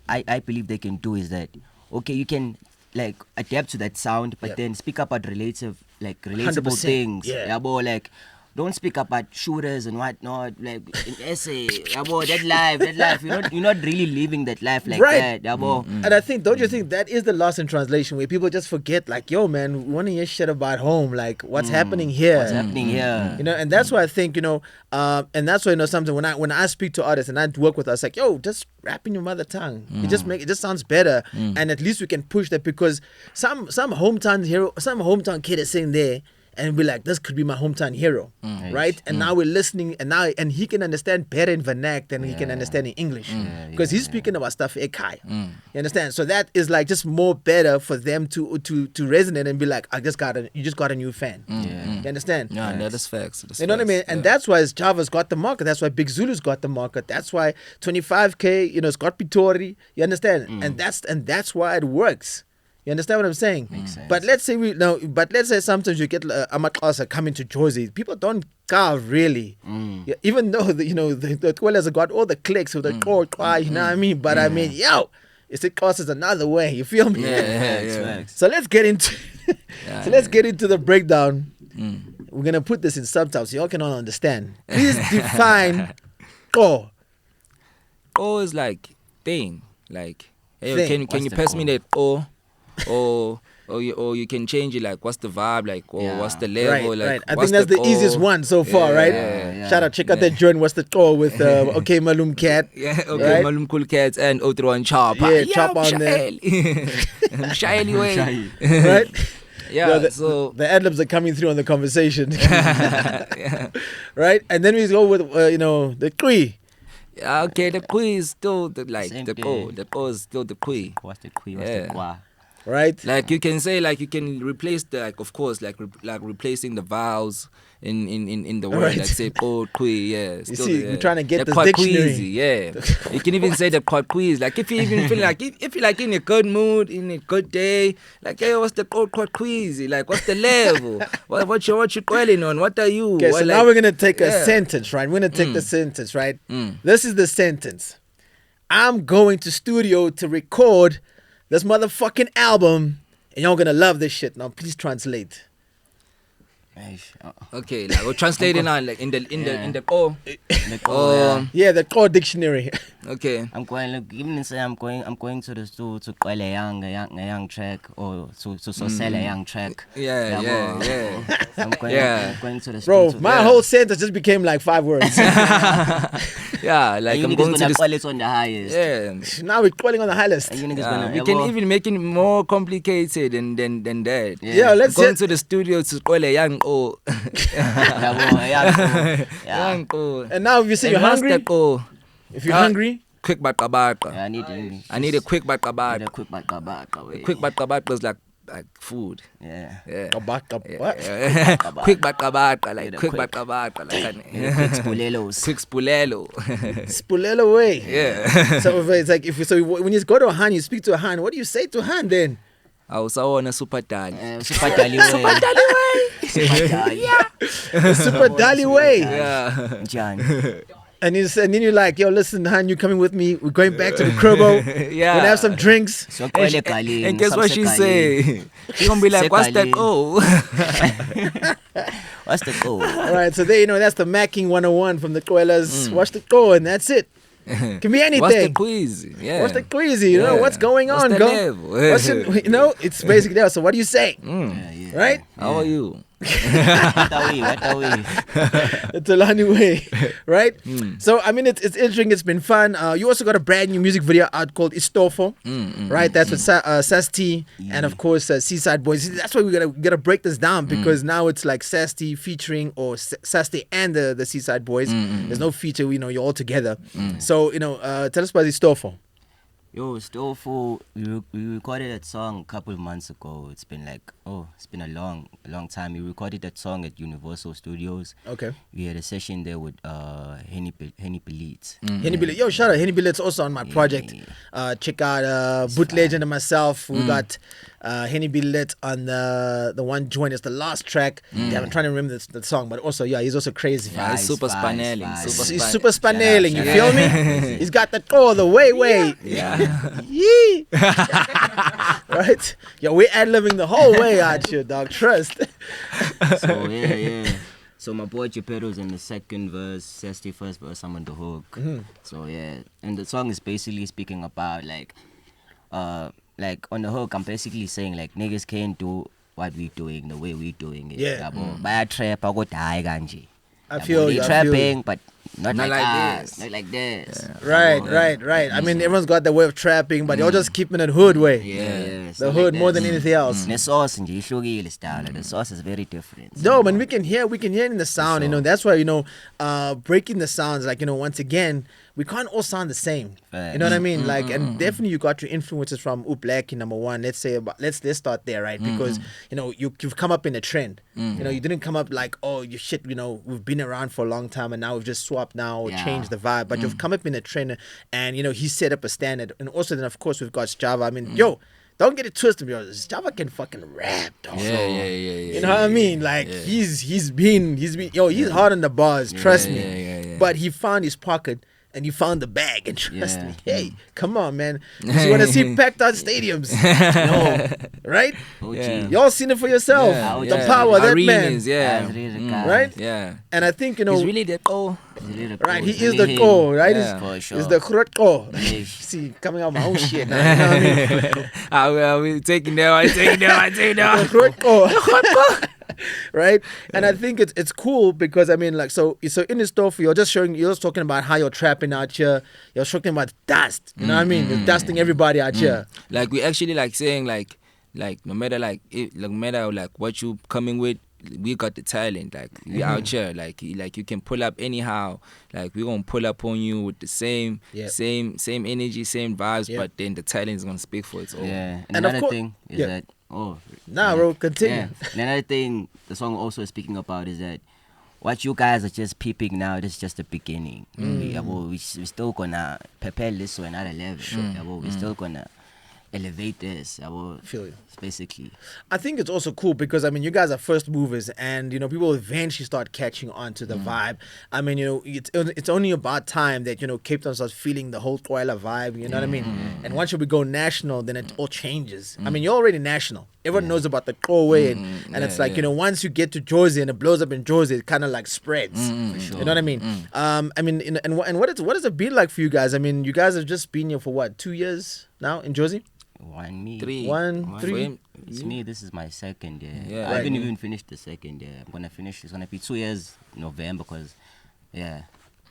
Speaker 4: I believe they can do is that, okay, you can like adapt to that sound, but then speak about relatable
Speaker 2: 100%,
Speaker 4: things.
Speaker 2: yeah.
Speaker 4: Like don't speak about shooters and whatnot, like in essay, that life. You're not really living that life like
Speaker 2: Right.
Speaker 4: that,
Speaker 2: And I think, don't you think that is the lost in translation, where people just forget, like, yo, man, we want to hear shit about home, like what's happening here.
Speaker 4: What's happening here?
Speaker 2: And that's why I think, and that's why, something when I speak to artists and I work with us, like, yo, just rap in your mother tongue. It just sounds better, and at least we can push that, because some hometown kid is sitting there and be like, this could be my hometown hero, right? And now we're listening, and he can understand better in vernac than he can understand in English, because he's speaking about stuff ekai. You understand? So that is like just more better for them to resonate and be like, you just got a new fan. You understand?
Speaker 3: Yeah, that is facts.
Speaker 2: You know what I mean? And that's why Java's got the market. That's why Big Zulu's got the market. That's why 25K, it's got Pitori. You understand? And that's why it works. You understand what I'm saying?
Speaker 4: Makes sense.
Speaker 2: But let's say sometimes you get Amaxhosa coming to Jersey. People don't carve really. Yeah, even though the Qwellers have got all the clicks with the Qwellfontein, you know what I mean? But I mean, it's it costs another way. You feel me?
Speaker 3: Yeah.
Speaker 2: So let's get into let's get into the breakdown. We're gonna put this in subtitles so y'all can all understand. Please define Qwo.
Speaker 3: O is like thing, like, hey,
Speaker 2: Thing.
Speaker 3: can you pass me that O? Or you can change it, like what's the vibe, like, or what's the level, like
Speaker 2: right. I
Speaker 3: what's
Speaker 2: think that's the
Speaker 3: O?
Speaker 2: easiest one so far, right?
Speaker 4: Yeah.
Speaker 2: Shout out, check out that joint. What's the Qwo with okay Malum Cat?
Speaker 3: Yeah, okay,
Speaker 2: right?
Speaker 3: Malum Cool Cats and Otro and Chop.
Speaker 2: Yeah, Chop on there.
Speaker 3: Shyly way.
Speaker 2: Right?
Speaker 3: Yeah,
Speaker 2: so the ad-libs are coming through on the conversation.
Speaker 3: yeah.
Speaker 2: Right? And then we go with the Qwi.
Speaker 3: Yeah, okay, the Qwi is still the
Speaker 4: Same
Speaker 3: the
Speaker 4: thing.
Speaker 3: Qwo. The Qwo is still the Qwi.
Speaker 4: What's the Qwi? What's
Speaker 3: Yeah.
Speaker 4: the Qwa?
Speaker 2: Right?
Speaker 3: Like you can say, like you can replace the, like, of course, like replacing the vowels in the word,
Speaker 2: Right.
Speaker 3: like say Qwi, yeah.
Speaker 2: You
Speaker 3: still,
Speaker 2: see,
Speaker 3: yeah.
Speaker 2: we're trying to get
Speaker 3: They're
Speaker 2: this
Speaker 3: quite
Speaker 2: dictionary.
Speaker 3: queasy, yeah. You can even say they're quite queasy. Like if you even feel like if you're like in a good mood, in a good day, like, hey, what's the code quite queasy? Like what's the level? what you quelling on? What are you?
Speaker 2: Okay, so
Speaker 3: What,
Speaker 2: now
Speaker 3: like,
Speaker 2: we're gonna take a
Speaker 3: yeah.
Speaker 2: sentence, right? We're gonna take the sentence, right? This is the sentence. I'm going to studio to record this motherfucking album, and y'all gonna love this shit. Now please translate.
Speaker 3: Okay, like we're translating now, like in the oh.
Speaker 2: Yeah, the core dictionary.
Speaker 3: Okay.
Speaker 4: I'm going to the store to Qwell a young track or to sell a young track.
Speaker 3: Yeah.
Speaker 4: I'm going to the
Speaker 2: Bro,
Speaker 4: store.
Speaker 2: my whole sentence just became like 5 words.
Speaker 3: Yeah, like I'm going to the
Speaker 4: Qwell on the highest.
Speaker 3: Yeah.
Speaker 2: Now we're calling on the high list.
Speaker 3: We can even make it more complicated than that.
Speaker 2: Yeah, let's
Speaker 3: go to the studio to Qwell a young oh.
Speaker 2: And now if you say you're hungry, if you're hungry,
Speaker 3: quick baqabaka.
Speaker 4: I need
Speaker 3: a quick baqabaka.
Speaker 4: A quick baqabaka.
Speaker 3: Quick baqabaka is like food.
Speaker 4: Yeah.
Speaker 2: Kabaka, what?
Speaker 3: Quick baqabaka, like quick baqabaka, like
Speaker 4: quick spulelos.
Speaker 3: Quick spulelo.
Speaker 2: Spulelo way.
Speaker 3: Yeah.
Speaker 2: So it's like when you go to a Han, you speak to a Han. What do you say to Han then?
Speaker 3: I was on a super dali.
Speaker 2: Super Dali way.
Speaker 3: Yeah.
Speaker 4: John.
Speaker 2: And then you're like, yo, listen, Han, you coming with me? We're going back to the Cribbo.
Speaker 3: Yeah.
Speaker 2: We're gonna have some drinks.
Speaker 3: And guess what she say? She gonna be like, what's that? Oh.
Speaker 4: What's the goal?
Speaker 2: All right, so there, that's the Macking 101 from the Qwellers. Watch the go, and that's it. Can be anything.
Speaker 3: What's the quiz? Yeah.
Speaker 2: What's the queasy? You know, what's going on?
Speaker 3: What's the level?
Speaker 2: It's basically there. So what do you say? Right?
Speaker 3: How are you?
Speaker 4: What are we?
Speaker 2: It's a Lani way, right? So I mean, it's interesting. It's been fun. You also got a brand new music video out called Istofo, right? That's with Sasti and of course Seaside Boys. That's why we gotta break this down because now it's like Sasti featuring or Sasti and the Seaside Boys. There's no feature. You're all together. So tell us about Istofo.
Speaker 4: Yo, Stofo, we recorded that song a couple of months ago. It's been a long time. We recorded that song at Universal Studios.
Speaker 2: Okay.
Speaker 4: We had a session there with Henny Belit.
Speaker 2: Henny Belit. Yo, shout out. Henny Belit's also on my project. Check out Boot Legend and myself. We got Henny Belit on the one joint. It's the last track. Yeah, I'm trying to remember the song, but also, yeah, he's also crazy.
Speaker 3: Yeah, he's super spanelling.
Speaker 2: He's super spanelling, you feel me? He's got the core the way.
Speaker 3: Yeah.
Speaker 2: Yee. Right? Yo, we're ad-libbing the whole way out here, dog. Trust.
Speaker 4: So, yeah. So my boy Geppetto's in the second verse, Sesti first verse, I'm on the hook. So, yeah. And the song is basically speaking about, like on the hook, I'm basically saying, like, niggas can't do what we're doing the way we're doing it.
Speaker 2: Yeah.
Speaker 4: Buy trap, I go die, ganji.
Speaker 2: I feel you.
Speaker 4: Trapping, but not like us,
Speaker 3: this.
Speaker 4: not like this.
Speaker 2: Yeah. Right. I mean, everyone's got their way of trapping, but you're just keeping it hood way.
Speaker 4: Yeah.
Speaker 2: The hood more than anything else.
Speaker 4: The sauce and the sauce is very different.
Speaker 2: No, man, we can hear it in the sound. That's why breaking the sounds. Like once again, we can't all sound the same. You know what I mean? Like, and definitely you got your influences from Black number one. Let's let's start there, right? Because you've come up in a trend. You didn't come up like, oh, you shit. We've been around for a long time, and now we've just swapped now or changed the vibe. But you've come up in a trend, and he set up a standard. And also then of course we've got Java. I mean, don't get it twisted, bro. Java can fucking rap, dog.
Speaker 3: Yeah.
Speaker 2: You know what I mean? Like he's been hard on the bars. Trust me. But he found his pocket. And you found the bag, and trust me, hey, come on, man. You want to see packed out stadiums, right? Y'all seen it for yourself. The power of that man, right?
Speaker 3: Yeah.
Speaker 2: And I think
Speaker 3: he's really the goal.
Speaker 2: Right, he is the goal, right?
Speaker 4: He's
Speaker 2: the correct goal. See, coming out my own shit now. You know what I mean?
Speaker 3: I will taking down.
Speaker 2: The correct goal. Right, and I think it's cool because I mean, like, so in this stuff you're just talking about how you're trapping out here. You're talking about dust. You know what I mean? You're dusting everybody out here.
Speaker 3: Like we actually like saying like no matter what you coming with, we got the talent. Like we out here. Like you can pull up anyhow. Like we gonna pull up on you with the same energy, same vibes. But then the talent is gonna speak for its own.
Speaker 4: Yeah. And another thing is that.
Speaker 2: Bro, continue.
Speaker 4: Yeah. And another thing the song also is speaking about is that what you guys are just peeping now, this is just the beginning. We still gonna propel this to another level. We're still gonna elevate this.
Speaker 2: Feel you.
Speaker 4: Basically.
Speaker 2: I think it's also cool because I mean you guys are first movers and you know people eventually start catching on to the vibe. I mean, you know, it's only about time that, you know, Cape Town starts feeling the whole Qwella vibe, you know what I mean? And once we go national, then it all changes. I mean, you're already national. Everyone knows about the Qwellway and it's like, you know, once you get to Jersey and it blows up in Jersey, it kind of like spreads.
Speaker 4: For sure.
Speaker 2: You know what I mean? I mean, and what has it been like for you guys? I mean, you guys have just been here for what, 2 years now in Jersey?
Speaker 3: Three.
Speaker 4: It's me. This is my second year.
Speaker 3: Yeah,
Speaker 4: I haven't
Speaker 2: right.
Speaker 4: even finished the second year. I'm gonna finish. It's gonna be 2 years in November because, yeah.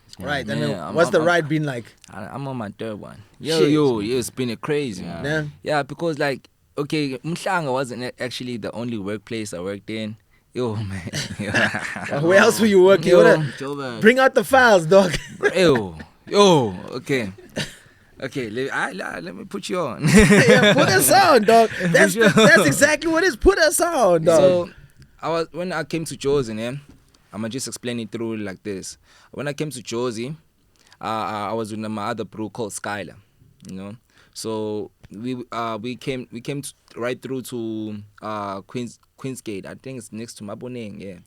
Speaker 4: it's been
Speaker 2: Right.
Speaker 4: like-
Speaker 2: I mean,
Speaker 3: Yeah,
Speaker 2: what's the
Speaker 3: I'm-
Speaker 2: ride been like?
Speaker 3: I'm on my third one.
Speaker 2: Shit.
Speaker 3: It's been crazy.
Speaker 4: Yeah.
Speaker 3: Man. Yeah, because like, okay, Mhlanga wasn't actually the only workplace I worked in. Yo, man.
Speaker 2: Where else were you working?
Speaker 3: Yo.
Speaker 4: Joburg.
Speaker 2: Bring out the files, dog.
Speaker 3: Okay. Okay, let me put you on.
Speaker 2: Yeah, put us on, dog. That's exactly what it is. Put us on, dog.
Speaker 3: So, when I came to Jersey, I'm gonna just explain it through like this. When I came to Jersey, I was with my other bro called Skylar, you know. So we came right through to Queensgate. I think it's next to Maboneng. Yeah.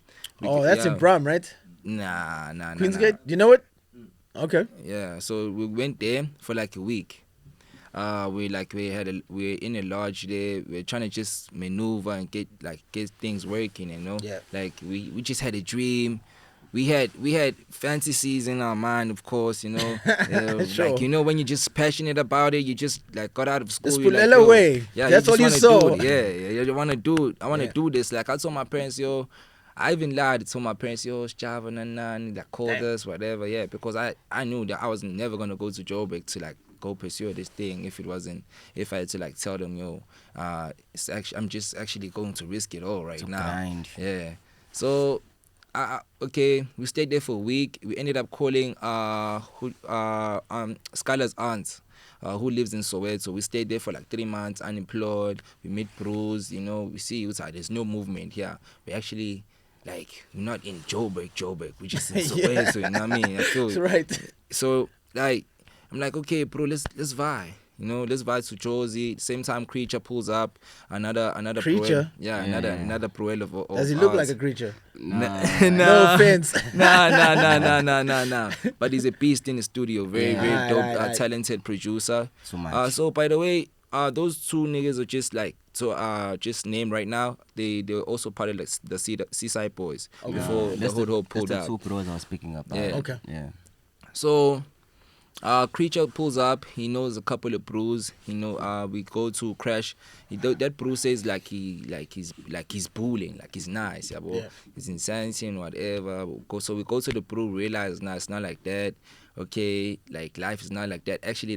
Speaker 2: That's in Brum, right?
Speaker 3: Nah.
Speaker 2: Queensgate. You know it? Okay.
Speaker 3: Yeah, so we went there for like a week. We're in a lodge there. We're trying to just maneuver and get things working, you know.
Speaker 2: Yeah.
Speaker 3: Like we just had a dream. We had fantasies in our mind, of course, you know.
Speaker 2: Sure.
Speaker 3: Like, you know, when you're just passionate about it, you just like got out of school.
Speaker 2: Just
Speaker 3: you're
Speaker 2: put
Speaker 3: like,
Speaker 2: Ella
Speaker 3: yo,
Speaker 2: away.
Speaker 3: Yeah,
Speaker 2: That's all you
Speaker 3: just wanna
Speaker 2: saw.
Speaker 3: do it. Yeah, you want to do it. I want to
Speaker 2: Yeah.
Speaker 3: do this. Like I told my parents, yo. I even lied to my parents, yo, Java and that called
Speaker 2: Damn.
Speaker 3: us, whatever, yeah, because I knew that I was never gonna go to Joburg to like go pursue this thing if I had to like tell them, yo, I'm just actually going to risk it all right
Speaker 4: To
Speaker 3: now.
Speaker 4: grind.
Speaker 3: Yeah. So okay, we stayed there for a week. We ended up calling Skylar's aunt. Who lives in Soweto. We stayed there for like 3 months, unemployed. We meet bros, you know. We see there's no movement here. We actually, like, we're not in Joburg. We're just in Soweto, you know what I mean? I feel
Speaker 2: That's right.
Speaker 3: So, like, I'm like, okay, bro, let's vibe. You know, let's vibe to Jersey. Same time, Creature pulls up. Another
Speaker 2: Creature?
Speaker 3: another Proel of
Speaker 2: Does he look like a creature?
Speaker 4: Nah.
Speaker 2: No offense.
Speaker 3: Nah. But he's a beast in the studio. Very dope,
Speaker 2: right.
Speaker 3: talented producer.
Speaker 4: So much.
Speaker 3: So by the way, those two niggas are just like just named right now. They were also part of like the Seaside Boys before the whole pulled
Speaker 4: That's
Speaker 3: out.
Speaker 4: the two pros I was speaking about.
Speaker 3: Yeah.
Speaker 2: Okay.
Speaker 4: Yeah.
Speaker 3: So, Creature pulls up. He knows a couple of brews. We go to crash. That brew says he's bullying, like he's nice, yeah,
Speaker 2: Yeah.
Speaker 3: he's insanity and whatever. So we go to the brew, realize it's not like that. Okay, like life is not like that. Actually,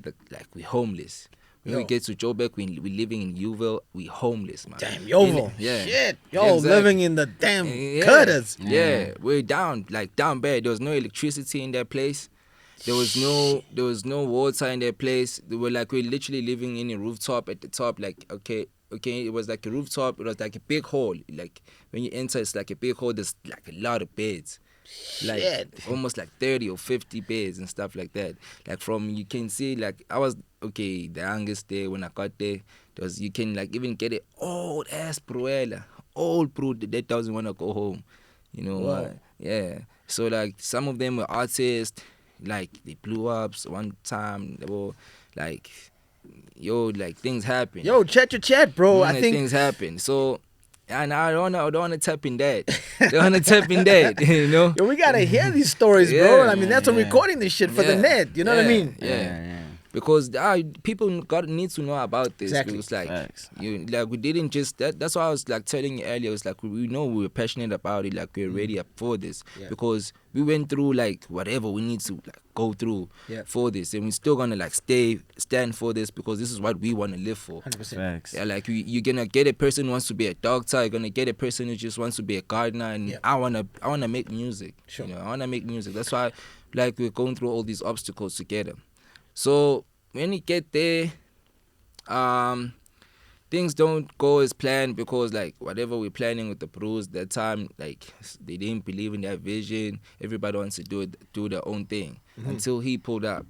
Speaker 3: we're homeless. When we get to Joburg, we living in Yeovil. We homeless, man.
Speaker 2: Damn, Yeovil.
Speaker 3: Yeah.
Speaker 2: Shit.
Speaker 3: Yeah,
Speaker 2: Yo,
Speaker 3: exactly.
Speaker 2: living in the damn cutters.
Speaker 3: Yeah, we're down bad. There was no electricity in that place. There was no water in that place. We're literally living in a rooftop at the top. Like, okay, it was like a rooftop. It was like a big hall. Like when you enter, it's like a big hall. There's like a lot of beds. Like
Speaker 2: Shit.
Speaker 3: almost like 30 or 50 beds and stuff like that. Like you can see, like I was the youngest there when I got there. You can like even get it old ass Proella, old bro that doesn't want to go home. You know,
Speaker 2: Wow.
Speaker 3: yeah. So like some of them were artists. Like they blew up one time. They were like, things happen.
Speaker 2: Yo, chat your chat, bro. I think
Speaker 3: things happen. So. And I don't want to tap in that. Don't want to tap in that, you know?
Speaker 2: yo, we gotta hear these stories, bro.
Speaker 3: Yeah,
Speaker 2: I mean, that's what we're recording this shit for the net. You know what I mean?
Speaker 3: Yeah. Because people need to know about this.
Speaker 2: Exactly.
Speaker 3: It was like
Speaker 4: Facts.
Speaker 3: we didn't just that's why I was like telling you earlier. It was like we know we were passionate about it. Like we're ready up for this because we went through like whatever we need to like go through for this, and we're still gonna like stand for this because this is what we want to live for.
Speaker 2: 100%.
Speaker 4: Facts.
Speaker 3: Yeah, like you're gonna get a person who wants to be a doctor. You're gonna get a person who just wants to be a gardener, and I wanna make music.
Speaker 2: Sure.
Speaker 3: You know, I wanna make music. That's why, like, we're going through all these obstacles together. So when you get there, things don't go as planned because like whatever we're planning with the bros that time, like they didn't believe in that vision. Everybody wants to do their own thing until he pulled up.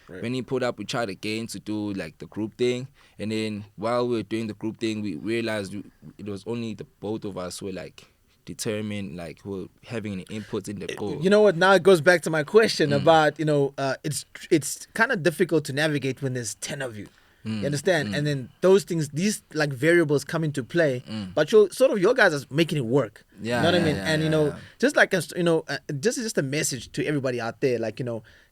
Speaker 3: When he put up, we tried again to do like the group thing, and then while we were doing the group thing, we realized it was only the both of us were like determined, like who were having an input in the goal.
Speaker 2: You know what? Now it goes back to my question about it's kind of difficult to navigate when there's 10 of you. You understand? And then those things, these like variables come into play, but your guys are making it work.
Speaker 3: Yeah,
Speaker 2: you know what I mean?
Speaker 3: yeah,
Speaker 2: And just like this is just a message to everybody out there. Like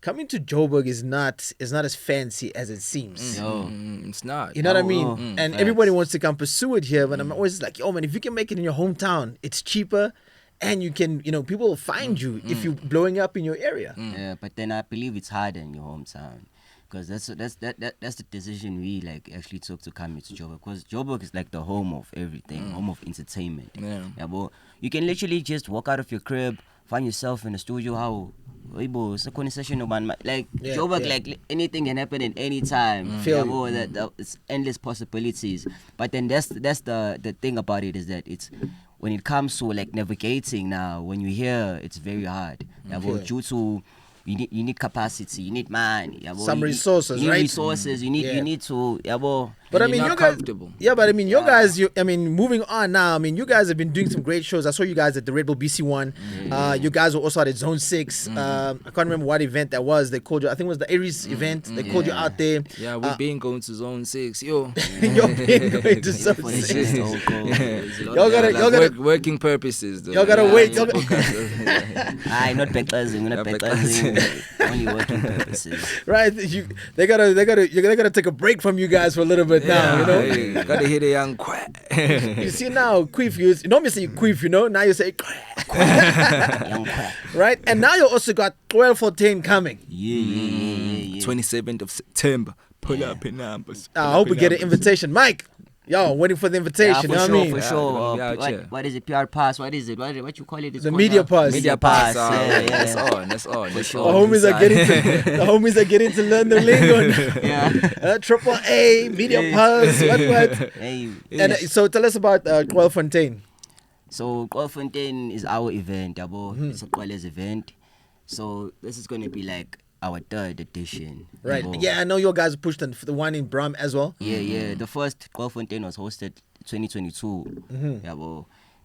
Speaker 2: coming to Joburg is not as fancy as it seems.
Speaker 4: No.
Speaker 3: It's not.
Speaker 2: You know what I mean? And everybody wants to come pursue it here, but I'm always like, yo man, if you can make it in your hometown, it's cheaper. And you can, people will find you if you're blowing up in your area.
Speaker 4: Yeah, but then I believe it's harder in your hometown. Because that's the decision we like actually took to come into Joburg. Because Joburg is like the home of everything, home of entertainment. Yeah, but you can literally just walk out of your crib, find yourself in the studio. It's a conversation about Joburg, like anything can happen at any time. It's endless possibilities. But then that's the thing about it is that it's when it comes to like navigating now. When you're here, it's very hard. Due to you need capacity, you need money,
Speaker 2: some resources,
Speaker 4: you need
Speaker 2: right?
Speaker 4: Resources, you need to,
Speaker 2: But I mean,
Speaker 3: you guys,
Speaker 2: guys, moving on now. I mean, you guys have been doing some great shows. I saw you guys at the Red Bull BC one. You guys were also at Zone 6. I can't remember what event that was. They called you. I think it was the Aries event. They called you out there.
Speaker 3: Yeah, we've been going to Zone 6, yo.
Speaker 2: You've been going to Zone 6.
Speaker 3: Y'all gotta working purposes though.
Speaker 2: Y'all gotta wait.
Speaker 4: Not backbuzzing. We're not backbuzzing. Only working purposes.
Speaker 2: Right? They gotta take a break from you guys for a little bit now.
Speaker 3: Gotta hit a young Qwell.
Speaker 2: You see now, Queef. You normally say Queef. Now you say
Speaker 4: Young Qwell.
Speaker 2: Right? And now you also got Qwellfontein coming.
Speaker 4: Yeah.
Speaker 3: 27th of September. Pull up in numbers.
Speaker 2: I hope we get an invitation, Mike. Yo, waiting for the invitation.
Speaker 4: For
Speaker 2: you know
Speaker 4: sure,
Speaker 2: what I mean?
Speaker 4: for sure. What is it? PR pass? What is it? What you call it? It's
Speaker 2: The
Speaker 4: called
Speaker 2: media pass.
Speaker 4: Media pass.
Speaker 3: That's on.
Speaker 2: The homies are getting to learn the lingo. Triple A, media pass, what?
Speaker 4: Hey.
Speaker 2: And so tell us about Qwellfontein.
Speaker 4: So Qwellfontein is our event, It's a Qwellers event. So this is going to be like our third edition.
Speaker 2: Right. Yeah, I know you guys pushed the one in Bram as well.
Speaker 4: Yeah. The first Qwellfontein was hosted 2022.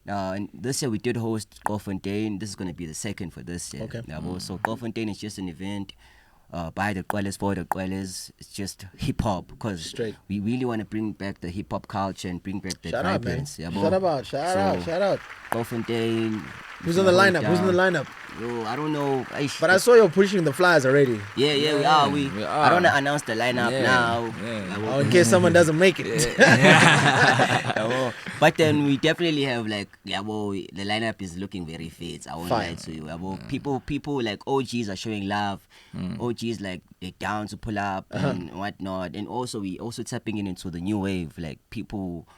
Speaker 4: And this year we did host Qwellfontein. This is going to be the second for this year.
Speaker 2: Okay.
Speaker 4: So Qwellfontein is just an event by the Qwellers, for the Qwellers. It's just hip hop because we really want to bring back the hip hop culture and bring back the vibrance.
Speaker 2: Shout out.
Speaker 4: Qwellfontein.
Speaker 2: Who's on the lineup?
Speaker 4: Yo, I don't know.
Speaker 2: But I saw you pushing the flyers already.
Speaker 4: Yeah, we are. I don't want to announce the lineup now.
Speaker 2: Oh, in case someone doesn't make it.
Speaker 4: But then we definitely have the lineup is looking very fit. I won't lie to you. People like OGs are showing love. OGs like they're down to pull up and whatnot. And also we also tapping into the new wave. Like people,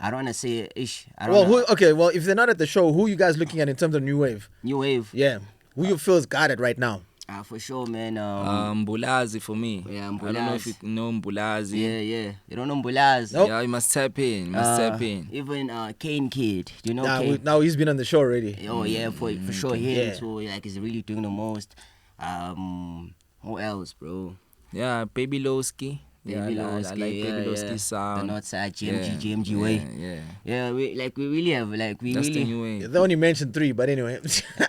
Speaker 4: I don't want to say ish.
Speaker 2: Well, if they're not at the show, who you guys looking at in terms of new wave?
Speaker 4: New wave.
Speaker 2: Yeah. Who you feel is got it right now?
Speaker 4: For sure, man.
Speaker 3: Mbulazi for me.
Speaker 4: Yeah, Mbulazi.
Speaker 3: I don't know if you know Mbulazi.
Speaker 4: Yeah. You don't know Mbulazi?
Speaker 2: Nope.
Speaker 3: Yeah, you must tap in.
Speaker 4: Even Kane Kid. Do you know Kane?
Speaker 2: Now he's been on the show already.
Speaker 4: Oh, yeah, for sure. Him, so he's really doing the most. Who else, bro?
Speaker 3: Yeah, Baby Lowski.
Speaker 4: I like
Speaker 3: Baby Lowski's sound.
Speaker 4: The Northside GMG way. Yeah, we really have
Speaker 3: That's the new way.
Speaker 2: They only mentioned 3, but anyway.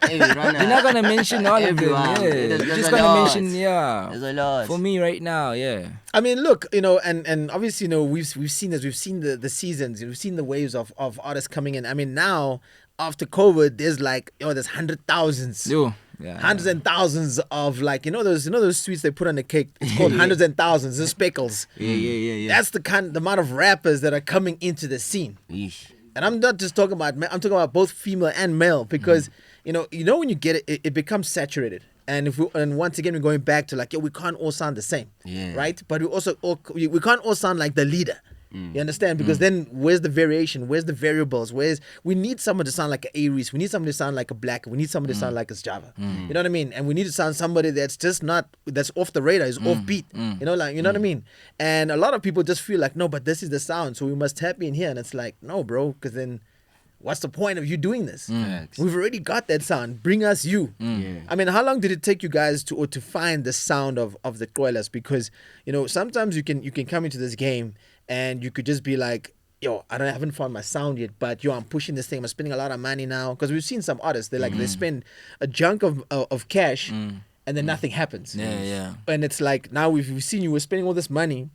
Speaker 3: You're not gonna mention all of them. You're just gonna mention
Speaker 4: There's a lot.
Speaker 3: For me right now,
Speaker 2: I mean, look, and obviously, we've seen this. We've seen the seasons. We've seen the waves of artists coming in. I mean, now after COVID, there's there's hundreds and thousands of those sweets they put on the cake. It's called hundreds and thousands. The speckles.
Speaker 4: Yeah.
Speaker 2: That's the amount of rappers that are coming into the scene.
Speaker 4: Yeesh.
Speaker 2: And I'm not just talking about. I'm talking about both female and male because when you get it, it becomes saturated. And once again we're going back to we can't all sound the same, right? But we also we can't all sound like the leader. You understand? Because then where's the variation? Where's the variables? We need someone to sound like an Aries. We need someone to sound like a Black. We need someone to sound like a Java. You know what I mean? And we need to sound somebody that's just that's off the radar, is off beat. You know what I mean? And a lot of people just feel like, no, but this is the sound, so we must tap in here. And it's like, no, bro, because then what's the point of you doing this?
Speaker 4: Facts.
Speaker 2: We've already got that sound. Bring us you.
Speaker 4: Yeah.
Speaker 2: I mean, how long did it take you guys to find the sound of the Qwellers? Because, you know, sometimes you can come into this game and you could just be like, yo, haven't found my sound yet, but yo, I'm pushing this thing. I'm spending a lot of money now. Because we've seen some artists, they spend a chunk of cash and then nothing happens.
Speaker 3: Yeah.
Speaker 2: And it's like, now we've seen you were spending all this money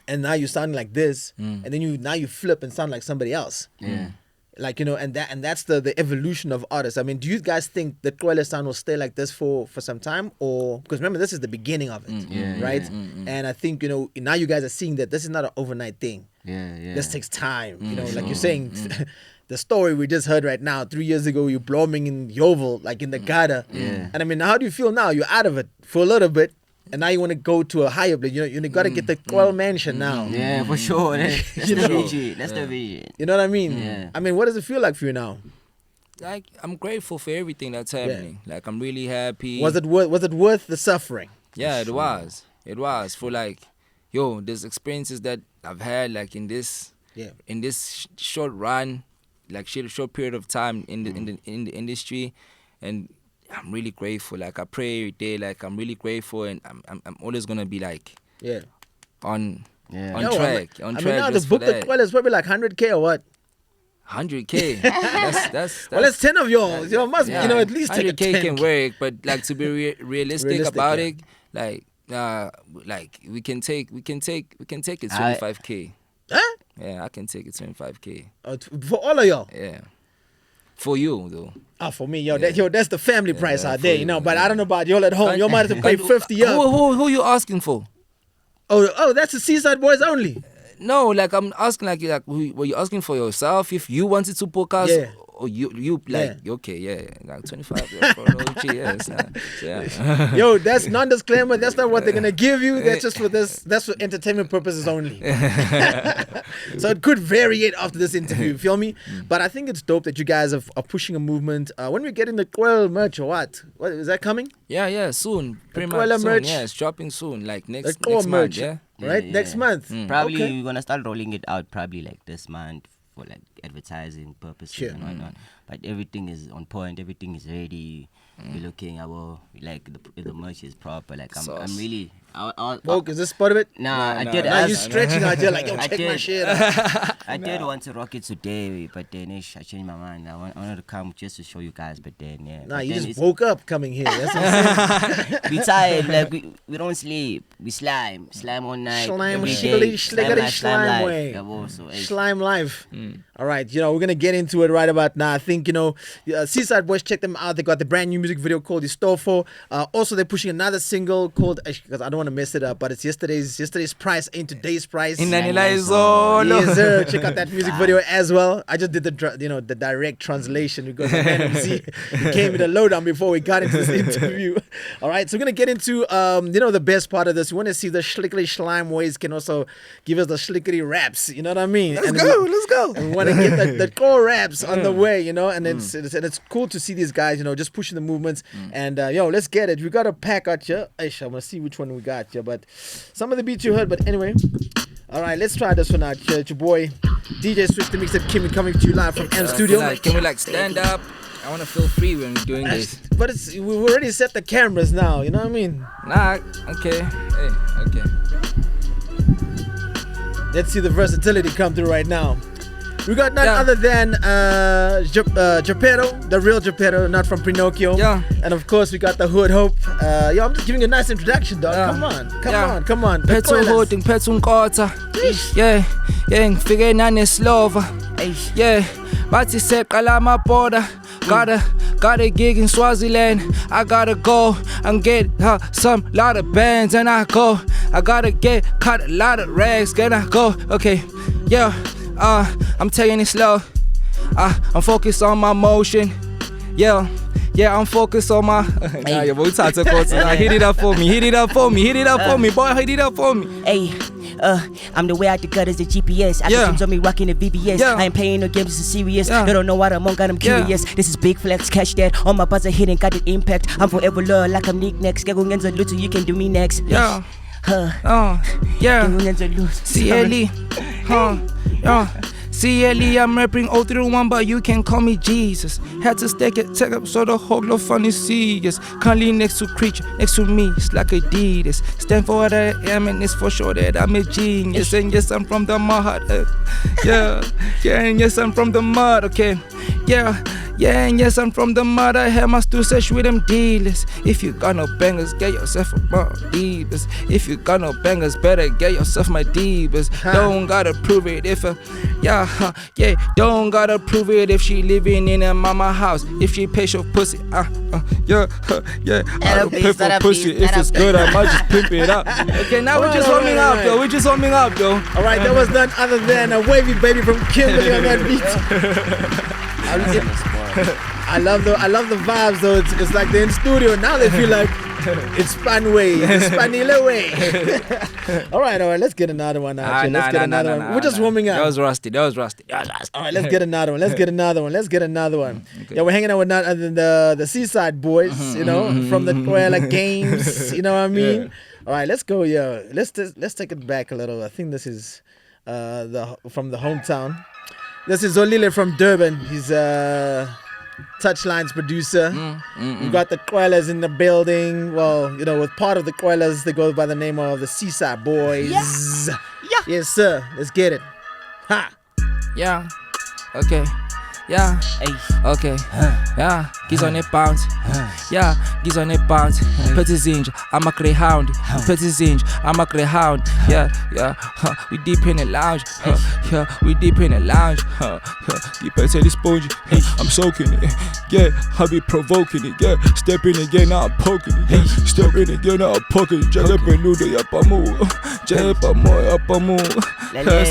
Speaker 2: and now you sound like this, and then you flip and sound like somebody else.
Speaker 4: Yeah.
Speaker 2: Like, you know, and that's the evolution of artists. I mean, do you guys think the Qwellers sound will stay like this for some time? Or, because remember, this is the beginning of it, right? And I think, you know, now you guys are seeing that this is not an overnight thing.
Speaker 4: Yeah.
Speaker 2: This takes time, you know, like you're saying, the story we just heard right now, 3 years ago, you're blooming in Yeovil, like in the gutter.
Speaker 4: Yeah.
Speaker 2: And I mean, how do you feel now? You're out of it for a little bit. And now you want to go to a higher place. You know, you got to get the Qwell mansion now.
Speaker 4: Yeah, for sure. That's the vision. That's the vision.
Speaker 2: You know what I mean?
Speaker 4: Yeah.
Speaker 2: I mean, what does it feel like for you now?
Speaker 3: Like, I'm grateful for everything that's happening. Like, I'm really happy.
Speaker 2: Was it worth the suffering?
Speaker 3: Yeah, it was. It was for like, yo, there's experiences that I've had like in this short run, like short period of time in the industry, and I'm really grateful. Like, I pray every day. Like, I'm really grateful, and I'm always gonna be like, on track.
Speaker 2: I mean, now the book the Qwellers probably like 100K or what?
Speaker 3: 100K. that's
Speaker 2: well, it's 10 of yours. You must, you know, at least take a
Speaker 3: 100K
Speaker 2: 10K.
Speaker 3: can work, but like to be realistic about it, like we can take it 25K.
Speaker 2: Huh?
Speaker 3: Yeah, I can take it 25K.
Speaker 2: For all of y'all.
Speaker 3: Yeah. For you though.
Speaker 2: For me, that's the family price out there, you know. But
Speaker 3: yeah.
Speaker 2: I don't know about y'all at home. You might have to pay 50 up.
Speaker 3: Who you asking for?
Speaker 2: Oh, that's the Seaside Boys only.
Speaker 3: No, like I'm asking like were you asking for yourself if you wanted to podcast?
Speaker 2: Yeah.
Speaker 3: Or you like okay, yeah, like 25 for OG, yes, yeah.
Speaker 2: Yo, that's non-disclaimer. That's not what they're gonna give you. That's just for this. That's for entertainment purposes only. So it could variate after this interview. You feel me? But I think it's dope that you guys are pushing a movement. When we get in the Qwell merch or what? What is that coming?
Speaker 3: Yeah, soon. Pretty much
Speaker 2: Qwellers
Speaker 3: soon.
Speaker 2: merch?
Speaker 3: Yeah, it's dropping soon. Like next
Speaker 2: merch,
Speaker 3: month. Yeah.
Speaker 2: Right, next month.
Speaker 4: Probably
Speaker 2: Okay.
Speaker 4: we're gonna start rolling it out probably like this month for like advertising purposes and whatnot. But everything is on point. Everything is ready. We're looking about like the merch is proper. Like I'm really.
Speaker 2: Woke, is this part of it?
Speaker 4: I did.
Speaker 2: Now you stretching out here like, yo, check my shit out.
Speaker 4: I did want to rock it today, but then I changed my mind. I wanted to come just to show you guys, but then
Speaker 2: Nah, you just woke up coming here. That's what I'm saying.
Speaker 4: we tired, like we don't sleep. We slime all night.
Speaker 2: Slime,
Speaker 4: every
Speaker 2: shiggly,
Speaker 4: day.
Speaker 2: sliggity, slime way. Slime life. All right, you know, we're going to get into it right about now. I think, you know, Seaside Boys, check them out. They got the brand new music video called Istofo. Also, they're pushing another single called, because I don't want to mess it up, but it's yesterday's price ain't today's price. Yes, sir. Check out that music video as well. I just did the direct translation because my man MC gave me the lowdown before we got into this interview. All right, so we're going to get into, the best part of this. We want to see the Schlickly Slime Ways can also give us the Schlickity raps. You know what I mean? Let's go. And we want to get the core raps on the way, you know, and it's cool to see these guys, you know, just pushing the movements. And let's get it. We got a pack out here. I'm gonna see which one we got here, but some of the beats you heard. But anyway, all right, let's try this one out here. It's your boy DJ Switch the Mixtape Kimmy coming to you live from M Studio.
Speaker 3: Can we stand up? I want to feel free when we're doing this.
Speaker 2: But we already set the cameras now. You know what I mean?
Speaker 3: Nah. Okay. Hey. Okay.
Speaker 2: Let's see the versatility come through right now. We got none other than Geppetto, the real Geppetto, not from Pinocchio.
Speaker 3: Yeah.
Speaker 2: And of course, we got the Hood Hope. I'm just giving you a nice introduction, dog. Come on.
Speaker 3: Petun holding, petun kota. Yeah, ngifike naneslova. Yeah, bathi seqala amaborder. Got a gig in Swaziland. I gotta go and get some lot of bands and I gotta cut a lot of rags. Can I go? Okay, yeah. I'm taking it slow. I'm focused on my motion. Yeah, I'm focused on my. Hit it up for me, boy. Hit it up for me.
Speaker 5: Hey, I'm the way out the gutters, the GPS. I can on me rocking the VBS. I ain't playing no games, this is serious. They don't know what I'm on, got them curious. This is big flex, catch that. On my buzzer hitting, got the impact. I'm forever low, like I'm Nick next. Get going to Lutu, you can do me next. CLE,
Speaker 3: CLE, I'm rapping 031, but you can call me Jesus. Had to take up so the whole of funny serious. Currently next to creature, next to me, it's like Adidas. Stand for what I am, and it's for sure that I'm a genius. And yes, I'm from the mud. Yeah, and yes, I'm from the mud, okay. Yeah, and yes, I'm from the mud. I have my stu sesh with them dealers. If you got no bangers, get yourself a more divas. If you got no bangers, better get yourself my divas. Don't gotta prove it if don't gotta prove it if she living in a mama house. If she pay for pussy, I don't pay for pussy. If it's good, I might just pimp it up. Okay, now we're just warming up, though. We're just warming up, though.
Speaker 2: All right, that was none other than a wavy baby from Kimberly on that beat. I love the vibes though. It's like they're in studio now. They feel like it's Spanway, it's Spanila way. all right. Let's get another one out. Let's get another one. We're just warming up.
Speaker 3: That was rusty. All
Speaker 2: right, let's get another one. Okay. Yeah, we're hanging out with none other than the Seaside Boys. You know, from the Qwellers games. You know what I mean? Yeah. All right, let's go. Yeah, let's take it back a little. I think this is from the hometown. This is Zolile from Durban. He's Touchline's producer. We got the Qwellers in the building. Well, you know, with part of the Qwellers, they go by the name of the Seaside Boys. Yeah. Yes, sir. Let's get it. Ha.
Speaker 3: Yeah. Okay. Yeah. Okay. Yeah. Giz on it bounce. Yeah. Giz on it bounce. Petit zinj. I'm a greyhound. Petit zinj. I'm a greyhound. Yeah. We deep in the lounge. Yeah. We deep in the lounge. You better the spongy. I'm soaking it. Yeah. I be provoking it. Yeah. Step in again. Now I'm poking it. Yeah. Step in again. Now I'm poking it. Jale peludo yapamu. Jale yapamu.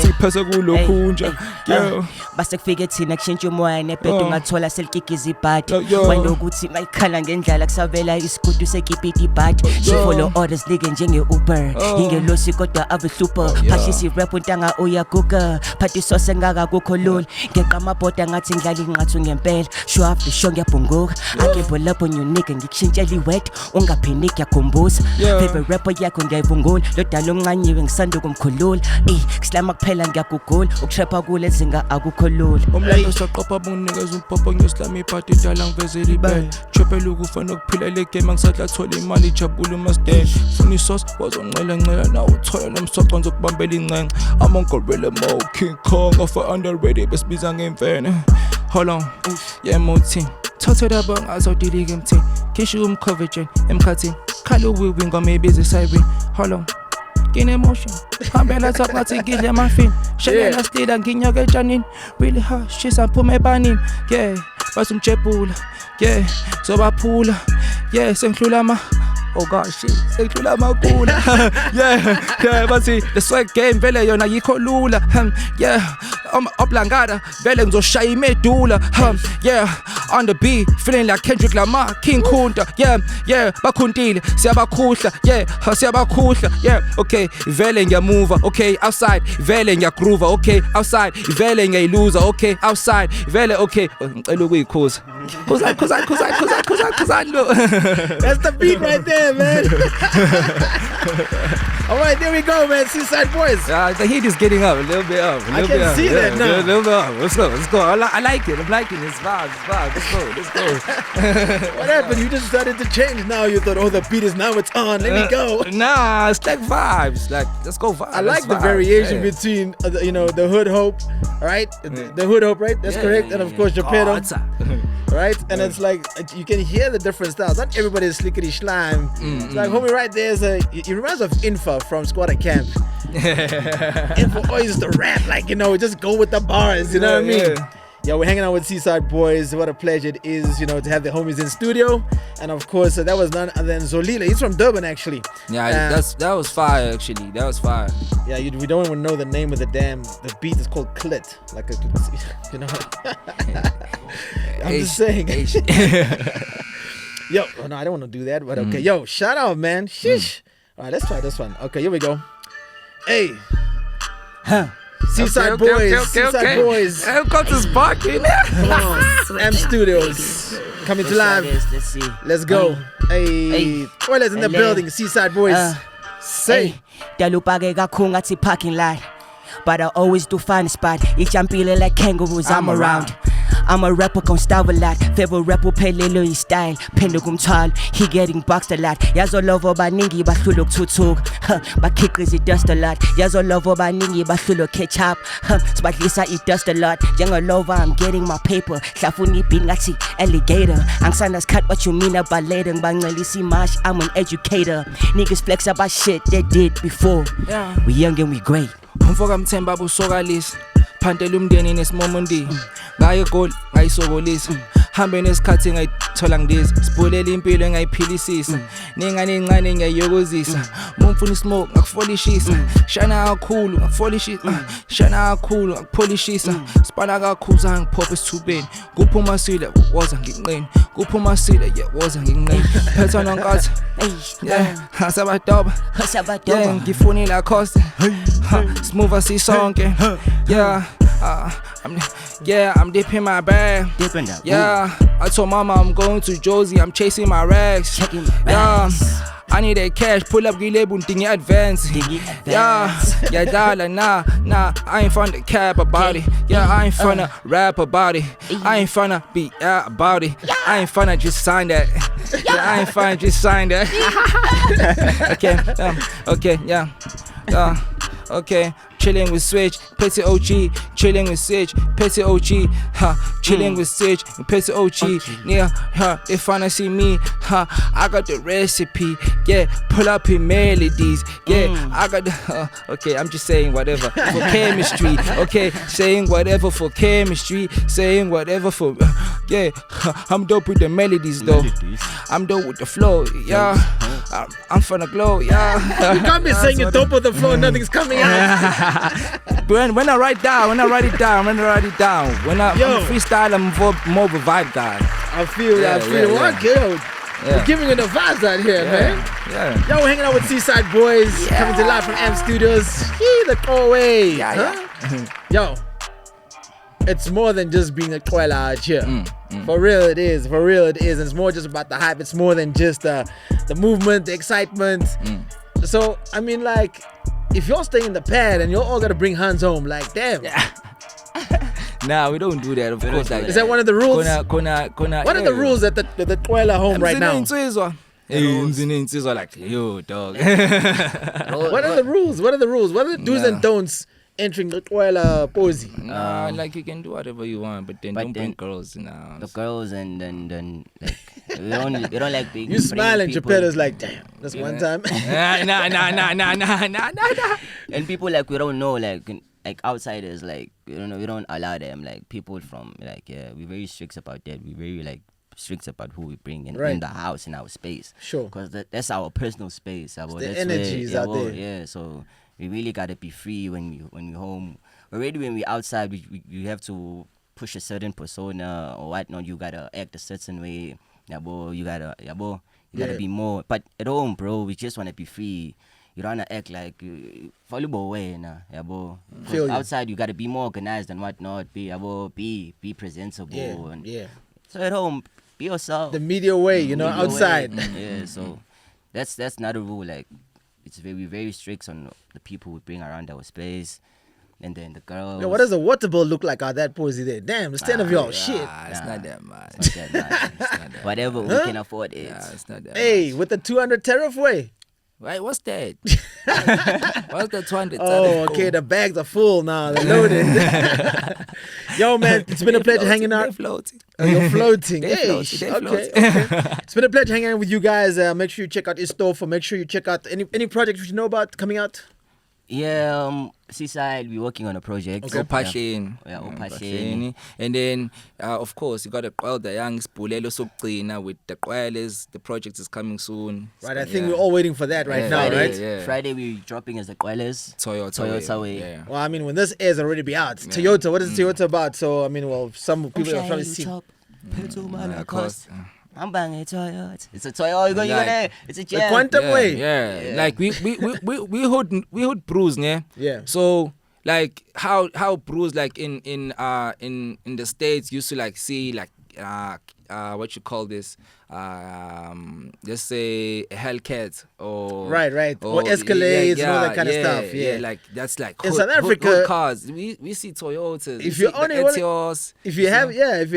Speaker 3: Si pesa kulo kunja. Yeah.
Speaker 5: Basta kufika thina kushintsha umoya nephedu ngathola selikikiza ibhadi wanokuthi mayikhala ngendlala kusavela isigudu sekipita ibhadi follow orders like njenge Uber ingelosi kodwa ave super phashisi rap untanga uyaguga phathi sose ngaka kukho lula ngeqa amabhoda ngathi ngidlala inqathu ngempela show after show ngiyabhunguka akepho lapho new nigga ngikushintshela iwet ungaphini kuyakhumbuza favorite rapper yakho ngiyayivungula lodala omncanyiwe ngisanda kumkhulula kuslama kuphela ngiyagugula ukutrapha kule zinga akukho lula
Speaker 3: umlando saqopha bunginikeza umpopho ngiyoslama iphathi idala ngivezela ibele chephela ukufana ukuphila le game angisatla thola imali jabula umasdale funa isource wazonqela na uthola nomsoco ngizokubambela incenga I'm on gorilla mode King Kong of underrated besibiza ngemfene hold on yeah motin thothela bang azodilika emthini kisho umcoverage emkhathini khala uwiwi ngoma ebiza siren hold on in emotion hambela top ngathi ngidle muffin shela stila nginyoka etshanini really hard she's up my banin yeah basumjebula yeah sobaphula yeah sengihlula ma oh gosh shit sengihlula makula yeah bathi the swag game vele yona yikho lula yeah oblangada vele ngizoshaya imedula yeah on the beat feeling like Kendrick Lamar King Kunta yeah bakhuntile siyabakhuhla siyabakhuhla yeah okay vele ngiyamuva okay outside vele ngiyagroova okay outside vele ngiyayiluza okay outside vele okay ngicela ukuyikhuza khuza lo
Speaker 2: that's the beat right there man. All right, there we go, man. Seaside Boys.
Speaker 3: The heat is getting up a little bit up.
Speaker 2: I can see that now.
Speaker 3: A little bit up. Let's go. I like it. I'm liking it. It's vibes. Let's go.
Speaker 2: What happened? You just started to change now. You thought, oh, the beat is now it's on. Let me go.
Speaker 3: Nah, it's like vibes. Like, let's go vibes.
Speaker 2: I like the variation between, the hood hope, right? The hood hope, right? That's correct. And of course, Geppetto. Right? And it's like, you can hear the different styles. Not everybody is slickety slime. It's like, homie, right there's it reminds of Infa from Squatter Camp. Infa always used to rap, like, just go with the bars, you know what I mean? Yeah, we're hanging out with Seaside Boys. What a pleasure it is, to have the homies in studio. And of course, that was none other than Zolile. He's from Durban, actually.
Speaker 3: Yeah, that was fire, actually. That was fire.
Speaker 2: Yeah, we don't even know the name of the beat is called Clit. Like, I'm just saying. Yo, no, I don't want to do that, but okay. Yo, shout out, man. Sheesh. All right, let's try this one. Okay, here we go. Hey. Seaside Boys. Seaside Boys.
Speaker 3: Got this barking.
Speaker 2: M Studios. Coming to live.
Speaker 5: Let's see.
Speaker 2: Let's go. Hey. Qwellers in the building. Seaside Boys. Say.
Speaker 5: Dalupage kakhulu ngathi parking lot. but I always do find a spot. Each I'm feeling like kangaroos, I'm around. I'm a rapper, gon' starve a lot. Favorite rapper, pelelo his style. Pendo kumthwalo, he getting boxed a lot. Yazo lovo baningi bahlula ukuthuthuka. Bakhiqiza dust a lot. Yazo lovo baningi bahlula catch up. Sibadlisa dust a lot. Njengolova, I'm getting my paper. Hlafuna ibhini ngathi alligator. Angisanda cut what you mean about later. Ngibancelisa imash, I'm an educator. Niggas flex about shit they did before. We young and we great.
Speaker 3: Umfoka mthemba busokalisa. Phantela umndeni nesimomundi. Ngaye goal ngayisokolisa. Hambe nesikhathi ngayithola ngidiza. Sibulela impilo engayiphilisisa. Ningane encane ngiyayokozisa. Mumfuna ismoke ngakufolishisa. Shana kakhulu ngakufolishisa. Shana kakhulu ngakupholishisa. Spana kakhulu zangiphopha esithubeni. Kuphuma sila woza nginqeni. Kuphuma sila woza nginqeni. Phetha nonkathi. Yeah, hasabadoba. Yeah, ngifunila cost. Smooth as sonke. Yeah. I'm dipping my bag. Yeah, I told mama I'm going to Josie. I'm chasing my rags. Yeah, I need that cash. Pull up, label, thing advance. Yeah, dala, nah. I ain't finna cap about it. Yeah, I ain't finna rap about it. I ain't finna be about it. I ain't finna just sign that. Yeah, I ain't finna just sign that. Okay. Chilling with Switch, Petty OG, chilling with Switch, Petty OG, chilling with Switch, Petty OG, yeah, they finna see me, I got the recipe, yeah, pull up in melodies, yeah, I got the, okay, I'm just saying whatever, for chemistry, okay, saying whatever for chemistry, saying whatever for, yeah, I'm dope with the melodies though, I'm dope with the flow, yeah, I'm finna glow, yeah.
Speaker 2: You can't be saying you're dope with the flow and nothing's coming out.
Speaker 3: when I write it down, when I'm freestyle, I'm more of a vibe guy.
Speaker 2: I feel that. Okay, we're giving you the vibes out here, man.
Speaker 3: Yeah.
Speaker 2: Yo, we're hanging out with Seaside Boys, coming to live from AM Studios. The Qwellers. Yo, it's more than just being a Qweller out here. For real it is. And it's more just about the hype. It's more than just the movement, the excitement. So, I mean, like, if you're staying in the pad and you're all gotta bring hands home, like, damn.
Speaker 3: Nah, we don't do that, of course. Like,
Speaker 2: is that one of the rules? What are the rules at the Qweller home right now?
Speaker 3: Like, yo, dog.
Speaker 2: What are the rules? What are the do's and don'ts entering the Qweller posy?
Speaker 3: Like, you can do whatever you want, but don't bring girls in our house.
Speaker 4: The girls and then like, we don't like big.
Speaker 2: You smile and Chapella's like, damn, that's one time.
Speaker 3: Nah.
Speaker 4: And people like we don't know, like outsiders, like we don't allow them, like people from we're very strict about that. We're very like strict about who we bring in the house, in our space. Sure. Because that's our personal space.
Speaker 2: The energies out there.
Speaker 4: Yeah, so we really gotta be free when we're home. Already when we're outside, we have to push a certain persona or whatnot. You gotta act a certain way. You gotta be more. But at home, bro, we just wanna be free. You don't wanna act like volleyball way, outside you gotta be more organized and whatnot. Be presentable. So at home, be yourself.
Speaker 2: The media way, outside.
Speaker 4: Yeah, so that's not a rule. Like, it's very strict on the people we bring around our space. And then the girls.
Speaker 2: Yo, what does a water bowl look like out that posy there? Damn, the stand of y'all shit.
Speaker 3: It's not that much.
Speaker 4: Whatever we can afford it.
Speaker 3: It's not that
Speaker 2: Hey,
Speaker 3: much.
Speaker 2: with the 200 tariff way.
Speaker 3: Right, what's that? What's the 200
Speaker 2: Oh, okay, the bags are full now. They're loaded. Yo, man, it's been a pleasure hanging out.
Speaker 3: They're floating.
Speaker 2: You're floating.
Speaker 3: They're
Speaker 2: Okay.
Speaker 3: floating.
Speaker 2: It's been a pleasure hanging out with you guys. Make sure you check out Istofo. Make sure you check out any projects you know about coming out.
Speaker 4: Yeah, Seaside, we're working on a project.
Speaker 3: Okay. Opashen.
Speaker 4: Opashen.
Speaker 3: And then, of course, you got to Qwell the young Spulelo Sopqina with the Qwellers. The project is coming soon.
Speaker 2: Right, I think we're all waiting for that now,
Speaker 4: Friday,
Speaker 2: right?
Speaker 4: Yeah. Friday we're dropping as the Qwellers.
Speaker 3: Toyota way.
Speaker 4: Yeah.
Speaker 2: Well, I mean, when this airs, already be out. Yeah. Toyota, what is Toyota about? So, I mean, well, some people have probably seen.
Speaker 4: I'm banging It's a Toyota. It's a jam.
Speaker 2: The quantum way.
Speaker 3: Yeah. Like we hood Bruce, yeah.
Speaker 2: Yeah.
Speaker 3: So like how Bruce like in the States used to like see like what you call this, just say a Hellcat or
Speaker 2: right, or Escalades and all that kind of stuff. Yeah,
Speaker 3: like that's like
Speaker 2: in South Africa,
Speaker 3: cars. We see Toyotas.
Speaker 2: If you only if you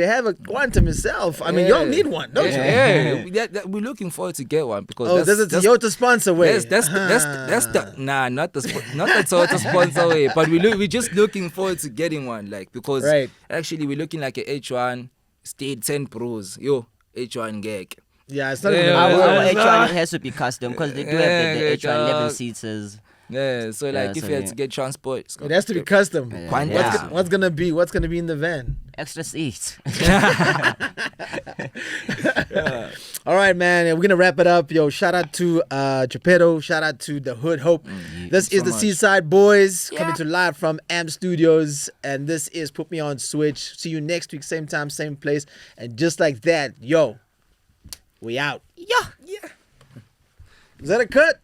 Speaker 2: have a Quantum itself, I mean, you don't need one, don't you?
Speaker 3: Yeah, we're looking forward to get one because
Speaker 2: there's a Toyota sponsor way.
Speaker 3: That's the not the Toyota sponsor way, but we're just looking forward to getting one, like because actually we're looking like a H1 State 10 Pros, H1 gag.
Speaker 2: Yeah, it's not
Speaker 4: our H1 has to be custom because they do have the H1 11 seaters.
Speaker 3: Yeah, so like if you had to get transport,
Speaker 2: it has to be custom. What's gonna be in the van?
Speaker 4: Extra seats.
Speaker 2: All right, man. We're gonna wrap it up. Yo, shout out to Geppetto. Shout out to the Hood Hope. This is the Seaside Boys coming to live from Amp Studios, and this is Put Me On Switch. See you next week, same time, same place, and just like that, yo, we out.
Speaker 3: Yeah.
Speaker 2: Is that a cut?